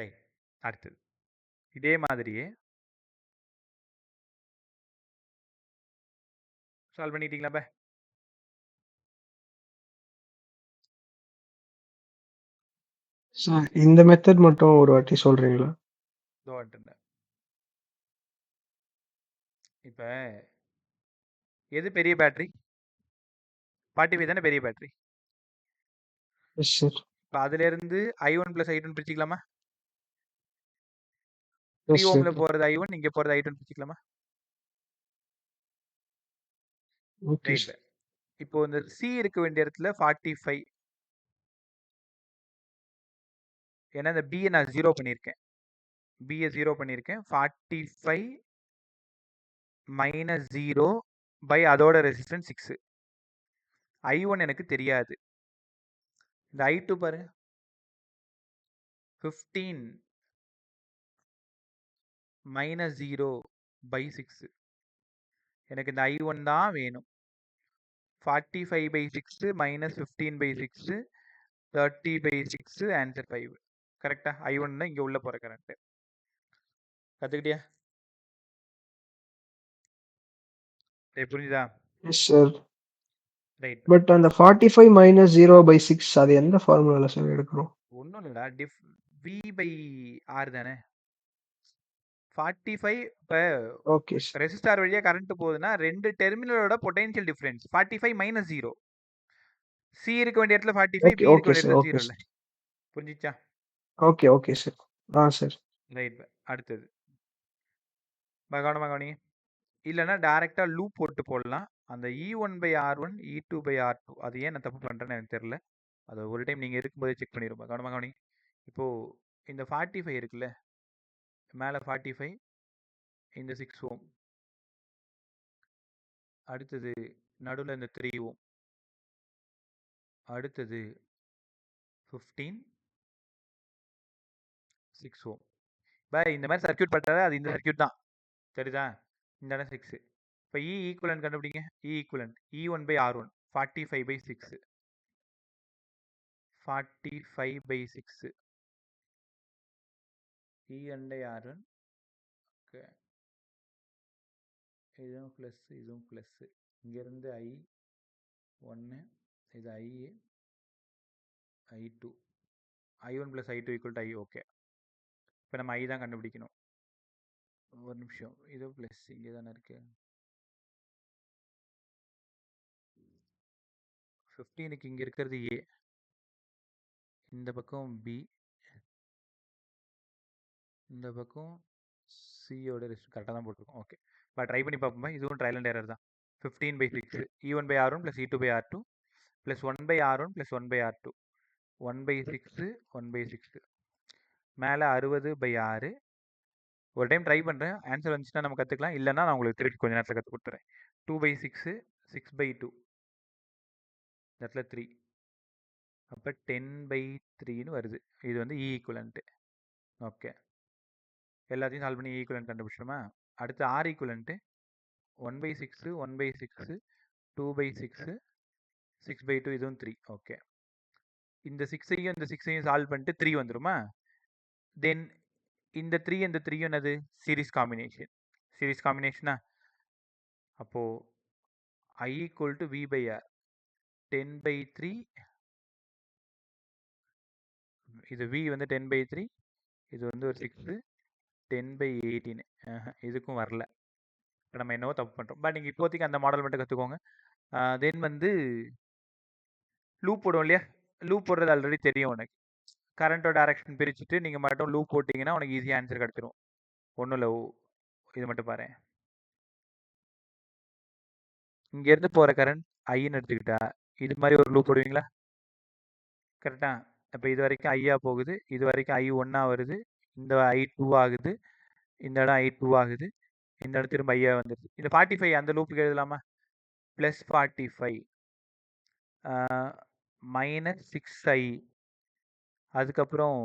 ரைட், அடுத்தது இதே மாதிரியே சால்வ் பண்ணிட்டீங்களா? சார் இந்த மெத்தட் மட்டும் ஒரு வாட்டி சொல்றீங்களா? இப்போ எது பெரிய பேட்டரி? 45 தானே பெரிய பேட்டரி. Yes sir. இப்போ அதுலேருந்து I1 plus I2 பிரிச்சுக்கலாமா? எஸ் 3 ஓம்ல சார். போகிறது I1, இங்கே போகிறது I2 பிரிச்சுக்கலாமா? Okay right. சார். இப்போ இந்த சி இருக்க வேண்டிய இடத்துல 45, ஏன்னா இந்த பியை நான் 0 பண்ணியிருக்கேன். பியை 0 பண்ணியிருக்கேன். 45 - 0 பை அதோட ரெசிஸ்டன்ஸ் 6. I1 எனக்கு தெரியாது. இந்த I2 பாரு, 15 - 0/6. எனக்கு இந்த I1 தான் வேணும். 45/6 minus 15/6 30/6. ஆன்சர் 5. கரெக்டா? I1 தான் இங்கே உள்ள போகிற கரண்ட். கற்றுக்கிட்டியா? புரிஞ்சுதா? Yes sir. ரைட். பட் அந்த 45 - 0/6 அது எந்த ஃபார்முலால சார் எடுக்கணும்? ஒன்றும் இல்லைடா, V/R தானே. 45 இப்போ ஓகே சார். ரெசிஸ்டார் வழியாக கரண்ட் போகுதுன்னா 2 டெர்மினலோட பொட்டென்ஷியல் டிஃப்ரென்ஸ் 45 - 0. சி இருக்க வேண்டிய இடத்துல 45, பி இருக்க ஓகே வேண்டிய சார். இடத்துல ஓகே 0 இல்லை. சார். புரிஞ்சிச்சா? Okay sir. சார். ரைட். அடுத்தது கவனமாக கவனிங்க. இல்லைன்னா டேரெக்டாக லூப் போட்டு போடலாம். அந்த E1/R1 E2/R2 அது ஏன் நான் தப்பு பண்ணுறேன்னு எனக்கு தெரில. அது ஒரு டைம் நீங்கள் இருக்கும்போதே செக் பண்ணிடுங்க. கவனமாக கவனிங்க. இப்போது இந்த 45 இருக்குல்ல, மேலே 45, இந்த 6 ஓம், அடுத்தது நடுவில் இந்த 3 ஓம். அடுத்தது 15 6 ஓம். இப்போ இந்த மாதிரி சர்க்யூட் பண்ணுறது அது இந்த சர்க்யூட் தான், சரிதா? இந்த இடம் 6. இப்போ இ ஈக்குவலன்ட் கண்டுபிடிங்க. இ equivalent E1 by R1 45 by 6. 45 by 6 E1 by R1. Okay, இதுவும் ப்ளஸ் இதுவும் ப்ளஸ். இங்கேருந்து I1 இது I2 I1 + I2 = I. Okay, இப்போ நம்ம I தான் கண்டுபிடிக்கணும். ஒரு நிமிஷம், இது ப்ளஸ் இங்கே தானே இருக்கு. 15க்கு இங்கே இருக்கிறது A, இந்த பக்கம் B, இந்த பக்கம் சியோட ரெஸ்ட் கரெக்டாக தான் போட்டிருக்கோம். ஓகே, இப்போ ட்ரை பண்ணி பார்ப்போமா? இதுவும் ட்ரையல் அண்ட் எரர் தான். 15 by 6 E1 by R1 + E2 by R2 + 1 by R1 + 1 by R2 1 by 6 1 by 6 மேலே 60/6. ஒரு டைம் ட்ரை பண்ணுறேன், ஆன்சர் வந்துச்சுன்னா நம்ம கற்றுக்கலாம், இல்லைன்னா நான் உங்களுக்கு திருப்பி கொஞ்சம் நேரத்தில் கற்றுக் கொடுத்துறேன். 2 by 6 6/2 இடத்துல 3, அப்போ 10/3ன்னு வருது. இது வந்து இ ஈக்குவலன்ட்டு. ஓகே, எல்லாத்தையும் சால்வ் பண்ணி இ ஈக்குவலன்ட் கண்டுபிடிச்சிட்டோமா? அடுத்து R equivalent 1 by 6 1 by 6 2 by 6 6/2, இதுவும் 3. ஓகே, இந்த 6ஐயும் இந்த 6ஐயும் சால்வ் பண்ணிட்டு 3 வந்துருமா? தென் இந்த 3 இந்த 3யும் என்னது? Series combination. சீரிஸ் காம்பினேஷனா? அப்போது I = V/R 10/3. இது V வந்து 10/3, இது வந்து ஒரு 6 10/18. இதுக்கும் வரல. இப்போ நம்ம என்னவோ தப்பு பண்ணுறோம். பட் நீங்கள் இப்போதைக்கு அந்த மாடல் மட்டும் கற்றுக்கோங்க. தென் வந்து லூப் போடுவோம் இல்லையா? லூப் போடுறது ஆல்ரெடி தெரியும் உனக்கு. கரண்ட்டோட டைரக்ஷன் பிரிச்சுட்டு நீங்கள் மட்டும் லூப் போட்டிங்கன்னா உனக்கு ஈஸியாக ஆன்சர் கிடச்சிரும். ஒன்றும் இல்லை, இது மட்டும் பாரு. இங்கேருந்து போகிற கரண்ட் ஐன்னு எடுத்துக்கிட்டா இது மாதிரி ஒரு லூப் போடுவீங்களா? கரெக்டா? இப்போ இது வரைக்கும் ஐயா போகுது, இது வரைக்கும் I1 வருது, இந்த I2 ஆகுது, இந்த இடம் I2 ஆகுது, இந்த இடம் திரும்ப ஐயா வந்துடுது. இந்த 45 அந்த லூப்புக்கு எழுதலாமா? +45 -6I, அதுக்கப்புறம்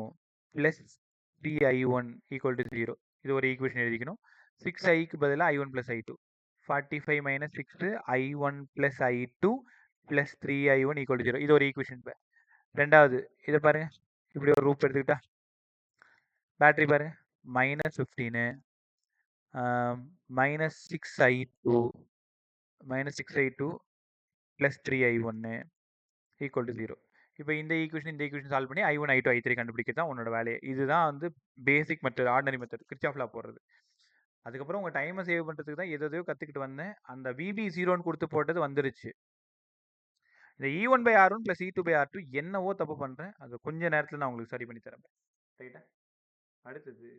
+3I1 = 0. இது ஒரு ஈக்குவேஷன் எழுதிக்கணும். 6Iக்கு பதிலாக I1 + I2. 45 - 6 I1 + I2 + 3I1 = 0. இது ஒரு ஈக்குவேஷன். இப்போ ரெண்டாவது இதை பாருங்க, இப்படி ஒரு ரூப் எடுத்துக்கிட்டா பேட்டரி பாருங்க, -15 -6I2 + 3I1 = 0. இப்போ இந்த ஈக்குவேஷன் சால்வ் பண்ணி I1 I2 I3 கண்டுபிடிக்கிறது தான் உன்னோட வேலையை. இதுதான் வந்து பேசிக் மெத்தட், ஆர்டினரி மெத்தட், கிர்ச்சாஃப் லா போடுறது. அதுக்கப்புறம் உங்கள் டைமை சேவ் பண்ணுறதுக்கு தான் எதையோ கற்றுக்கிட்டு வந்தேன். அந்த VB 0ன்னு கொடுத்து போட்டது வந்துருச்சு. இந்த E1 by R1 + E2 by R2 என்னவோ தப்பு பண்ணுறேன், அது கொஞ்ச நேரத்தில் நான் உங்களுக்கு சரி பண்ணி தரேன். ரைட்டா? அடுத்தது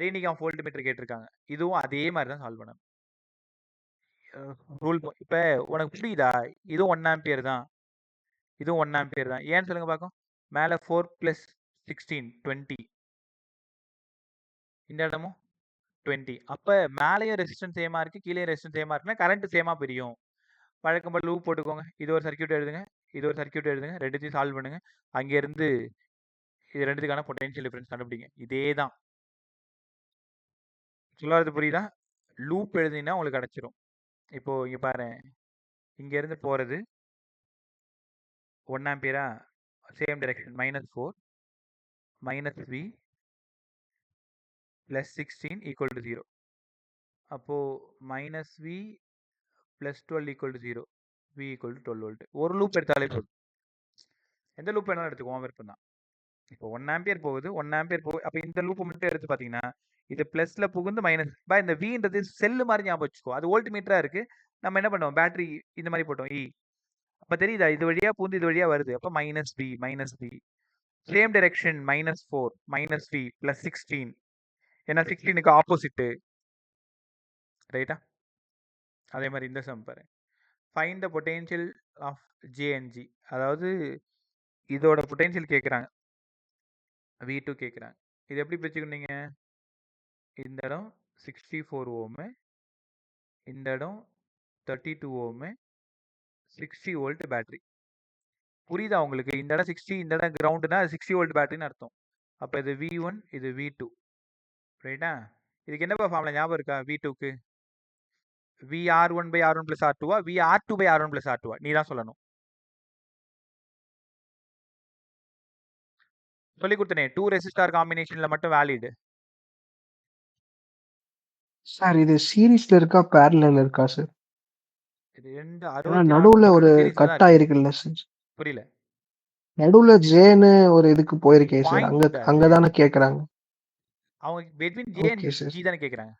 ரீனிகாம் வோல்ட் மீட்டர் கேட்டிருக்காங்க. இதுவும் அதே மாதிரி தான் சால்வ் பண்ணணும். ரூல் இப்போ உனக்கு புரியுதா? இதுவும் 1 ஆம்பியர் தான், இதுவும் 1 ஆம்பியர் தான். ஏன்னு சொல்லுங்க பார்க்கும். மேலே 4 + 16 20, இந்த இடமும் 20. அப்போ மேலேயும் ரெசிஸ்டன்ஸ் சேமாக இருக்குது, கீழே ரெசிஸ்டன்ஸ் சேமாக இருக்குன்னா கரண்ட் சேமாக பிரியும். வழக்கம் போல் லூப் போட்டுக்கோங்க. இது ஒரு சர்க்யூட் எழுதுங்க, இது ஒரு சர்க்யூட் எழுதுங்க, ரெண்டுத்தையும் சால்வ் பண்ணுங்க. அங்கேருந்து இது ரெண்டுத்துக்கான பொட்டன்ஷியல் டிஃபரன்ஸ் கண்டுபிடிங்க. இதே தான் சொல்லாது, புரியுதா? லூப் எழுதினா உங்களுக்கு கிடச்சிரும். இப்போ இங்கே பாரு, இங்கேருந்து போகிறது 1 ஆம்பியரா? Same direction -4 -V +16 = 0. அப்போது -V +12 = 0. V = 12 volt. ஒரு லூப் எடுத்தாலே போதும், எந்த லூப் வேணாலும் எடுத்துக்குவோம், விருப்பம் தான். இப்போ 1 ஆம்பியர் போகுது, 1 ஆம்பியர் போகுது. அப்போ இந்த லூப்பை மட்டும் எடுத்து பார்த்தீங்கன்னா இது ப்ளஸில் புகுந்து மைனஸ். இந்த வின்றது செல்லு மாதிரி ஞாபகம் வச்சுக்கோ. அது வோல்ட் மீட்டராக இருக்குது. நம்ம என்ன பண்ணுவோம், பேட்டரி இந்த மாதிரி போட்டோம் இ. அப்போ தெரியுதா, இது வழியாக பூந்து இது வழியாக வருது. அப்போ -V சேம் டைரக்ஷன் -4 -V +16. ஏன்னா 16க்கு ஆப்போசிட்டு. ரைட்டா? அதே மாதிரி இந்த சம் பாரு, find the potential of J and G. அதாவது இதோட பொட்டென்ஷியல் கேட்குறாங்க, V2 கேட்குறாங்க. இது எப்படி பிரிச்சுக்கிட்டீங்க? இந்த இடம் 64 ஓமு, இந்த இடம் 32 ஓம் 60 வோல்ட் பேட்டரி. புரியுதா உங்களுக்கு? இந்த இடம் 60, இந்த இடம் கிரவுண்டுனா 60 வோல்ட் பேட்டரின்னு அர்த்தம். அப்போ இது V1, இது V2, ரைட்டா? இதுக்கு என்னப்பா ஃபார்முலா ஞாபகம் இருக்கா? V2க்கு VR1/R1 + R2 VR2/R1 + R2 நீ தான் சொல்லணும். சொல்லி கொடுத்தனே 2 ரெசிஸ்டார் காம்பினேஷன்ல மட்டும் வேலிட். சார் இது சீரிஸ்ல இருக்கா பேரலல் இருக்கா சார்? இது ரெண்டு ஏன்னா 64 நடுவுல ஒரு சீரிஸ்ல தான் கட் இருக்கு. ஆயிருக்குல்ல சார். புரியல. நடுவுல ஜேன்னு ஒரு இதுக்கு போயிருக்கே சார். பாயிண்ட் அங்கதானே கேக்குறாங்க. அவங்க between J and okay sir. G தானே கேக்குறாங்க.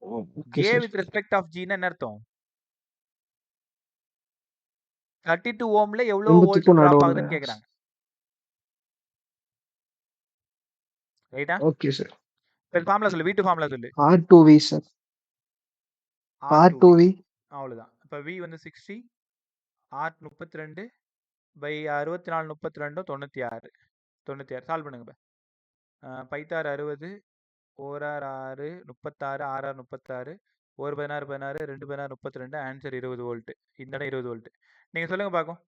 Okay J sir. with respect of G ன்னு என்ன அர்த்தம்? 32 ஓம்ல எவ்வளவு வோல்ட் ரெண்டுத்துக்கும் டிராப் நடுவுல. ஆகுதுன்னு கேக்குறாங்க. ரைட்டா? Okay sir. சரி ஃபார்முலா சொல்லு. V2 ஃபார்முலா சொல்லு. R2V sir. R2V அவ்வளவுதான். இப்ப V வந்து 60 R 32 by 64 32 96 96 சால்வ் பண்ணுங்க. பைத்தார் 60 ஓரார் 6 36 ஆறார் 36 ஒரு 16 16 2 16 32 ஆன்சர் 20 வோல்ட். இந்த இடம் 20 வோல்ட். நீங்க சொல்லுங்க பாக்கும்.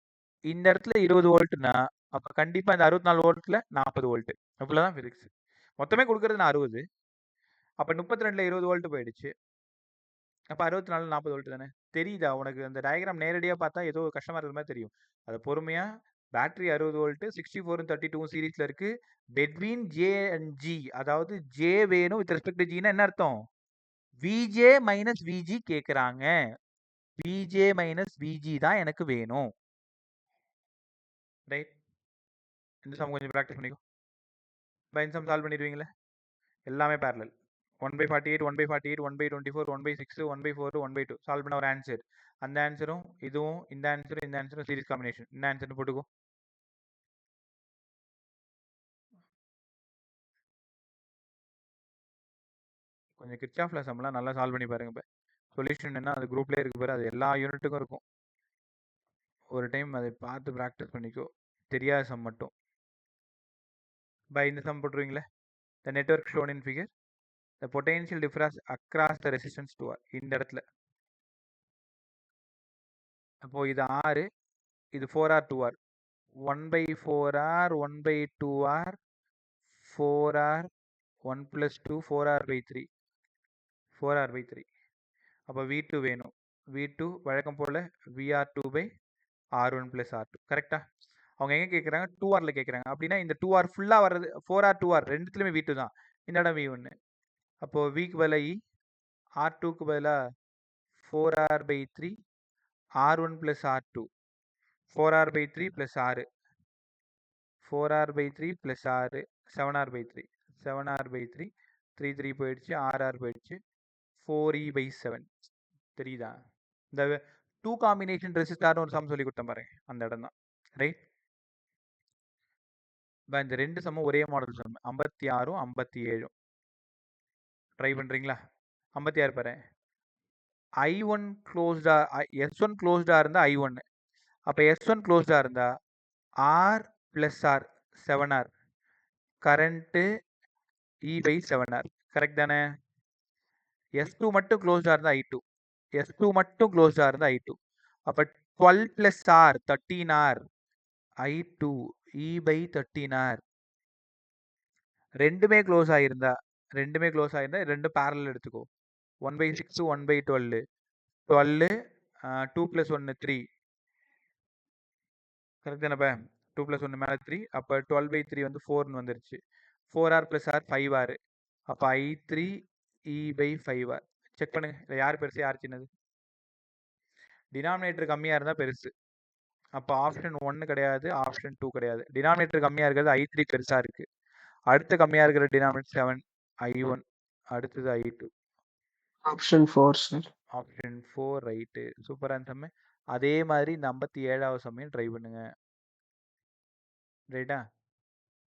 இந்த இடத்துல 20 வோல்ட்னா அப்ப கண்டிப்பா இந்த 64 வோல்ட்ல 40 வோல்ட். அவ்வளவுதான் பிசிக்ஸ். மொத்தமே கொடுக்கறது நான் 60. அப்ப 32ல 20 வோல்ட் போயிடுச்சு. அப்ப 64 40 வோல்ட் தானே. தெரியுதா உனக்கு? அந்த டயக்ராம் நேரடியா பார்த்தா ஏதோ கஷ்டமா இருக்கிற மாதிரி தெரியும். அது பொறுமையா பேட்டரி 60 வோல்ட் 64 32 சீரிஸ்ல இருக்கு. between J and G அதாவது J வேணும் with respect to G னா என்ன அர்த்தம்? VJ minus VG கேக்குறாங்க. VJ minus VG தான் எனக்கு வேணும். ரைட்? இந்த சம் கொஞ்சம் பிராக்டிஸ் பண்ணிக்கோ. பை சம் சால்வ் பண்ணிடுவீங்களா? எல்லாமே parallel. 1/48 1/48 1/24 1/6 1/4 1/2 சால்வ் பண்ண ஒரு ஆன்சர். அந்த ஆன்சரும் இதுவும் இந்த ஆன்சரும் சீரிஸ் காம்பினேஷன். என்ன ஆன்சர்னு போட்டுக்கோ. கொஞ்சம் கிர்ச்சாஃப்ல சம்லாம் நல்லா சால்வ் பண்ணி பாருங்க. இப்போ சொல்யூஷன் என்ன அது குரூப்லேயே இருக்கு பாரு. அது எல்லா யூனிட்டுக்கும் இருக்கும். ஒரு டைம் அதை பார்த்து ப்ராக்டிஸ் பண்ணிக்கோ. தெரியாத சம் மட்டும். பை இந்த சம் போட்டுருவீங்களே. The network shown in figure the potential difference across the resistance to R. இந்த இடத்துல அப்போ இது 6 இது 4R 2R 1/4R 1/2R 4R 1 + 2 4R/3 4R/3. அப்போ V2 வேணும். V2 வழக்கம் போல VR2/R1 + R2 கரெக்டா? அவங்க எங்க கேட்குறாங்க? 2Rல கேட்குறாங்க. அப்படின்னா இந்த 2R ஃபுல்லாக வர்றது 4R 2R ரெண்டுத்துலையுமே V2 தான். இந்த இடம் V1. அப்போ Vக்கு பதிலாக E, R2க்கு பதிலாக 4R/3 R1 + R2 4R/3 + 6 4R/3 + 6 7R/3 7R/3 3 3 போயிடுச்சு 6R போயிடுச்சு 4E/7 தெரியுதா? இந்த 2 காம்பினேஷன் ரெசிஸ்டார்னு ஒரு சம் சொல்லி கொடுத்தேன் பாருங்க. அந்த இடம் தான். ரைட்? இந்த ரெண்டு சம்மும் ஒரே மாடல் சம். 56ம் 57ம் ட்ரை பண்றீங்களா? 56 பாரு. I1 க்ளோஸ்டா S1 க்ளோஸ்டா இருந்தா I1. அப்ப S1 க்ளோஸ்டா இருந்தா R + R 7R current E/7R correct தானே? S2 மட்டும் க்ளோஸ்டா இருந்தா I2. S2 மட்டும் க்ளோஸ்டா இருந்தா I2. அப்ப 12 + R 13R I2 E/13R ரெண்டுமே க்ளோஸ் ஆயிருந்தா ரெண்டு பேரலல் எடுத்துக்கோ. 1/6 1/12 12 2 + 1 3 கரெக்ட் தானே? 2 + 1 மேலே 3 அப்போ 12/3 வந்து 4ன்னு வந்துருச்சு. 4R + R 5R அப்போ I3 E/5R செக் பண்ணுங்க. இல்லை யார் பெருசு யார் சின்னது? டினாமினேட்டர் கம்மியாக இருந்தால் பெருசு. அப்போ ஆப்ஷன் 1 கிடையாது, ஆப்ஷன் 2 கிடையாது. டினாமினேட்டர் கம்மியாக இருக்கிறது I3 பெருசாக இருக்கு. அடுத்து கம்மியாக இருக்கிற டினாமினேட்டர் 7 I1 அடுத்தது I2. Option 4 sir. Option 4 right. Super answer. அதே மாதிரி இந்த 57வது சமயம் ட்ரை பண்ணுங்க. ரைட்டா?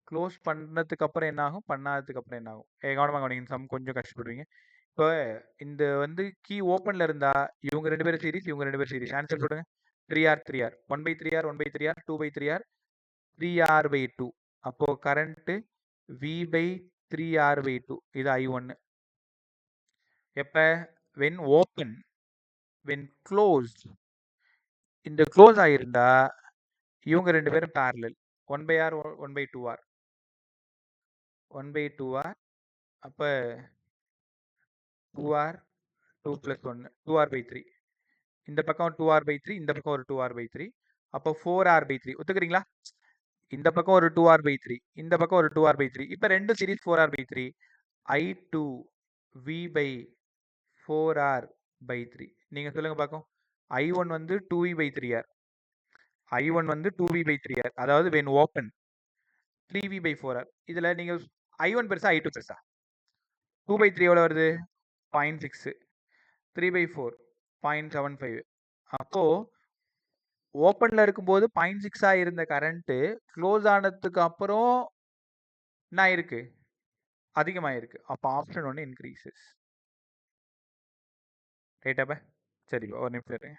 க்ளோஸ் பண்ணதுக்கு அப்புறம் என்ன ஆகும், பண்ணாததுக்கு அப்புறம் என்ன ஆகும்? கவனமாக கவனிங்க. சம் கொஞ்சம் கஷ்டப்படுவீங்க. இப்போ இந்த வந்து கீ ஓப்பன்ல இருந்தா இவங்க 2 பேரும் சீரிஸ், இவங்க 2 பேரும் சீரிஸ். ஆன்சர் சொல்லுங்க. 3R 3R 1/3R 1/3R 2/3R 3R/2 அப்போ கரண்ட் V/3R/2 இது I1. எப்ப when open, when closed, இந்த க்ளோஸ் ஆயிருந்தா இவங்க ரெண்டு பேரும் parallel. 1/r 1/2r 1/2r அப்ப 2r 2 plus 1 2r/3 இந்த பக்கம் 2r/3 இந்த பக்கம் ஒரு 2r/3 அப்போ 4r/3 ஒத்துக்கிறீங்களா? இந்த பக்கம் ஒரு 2r/3 இந்த பக்கம் ஒரு 2r/3 இப்போ ரெண்டு சீரிஸ் 4r/3 I2 v/4r/3 நீங்க சொல்லுங்க பார்க்கும். I1 வந்து 2v/3r I1 வந்து 2v/3r அதாவது when open 3v/4r இதுல நீங்க I1 பெருசா I2 பெருசா 2/3 எவ்வளவு வருது 0.6 3/4 0.75 அப்போ ஓப்பன்ல இருக்கும்போது 0.6 இருந்த கரண்ட் க்ளோஸ் ஆனதுக்கு அப்புறம் என்ன இருக்கு அதிகமாயிருக்கு. அப்போ ஆப்ஷன் ஒன்று இன்க்ரீசஸ். ரைட்டாப்ப சரி ஒரு நிமிஷம் இருங்க.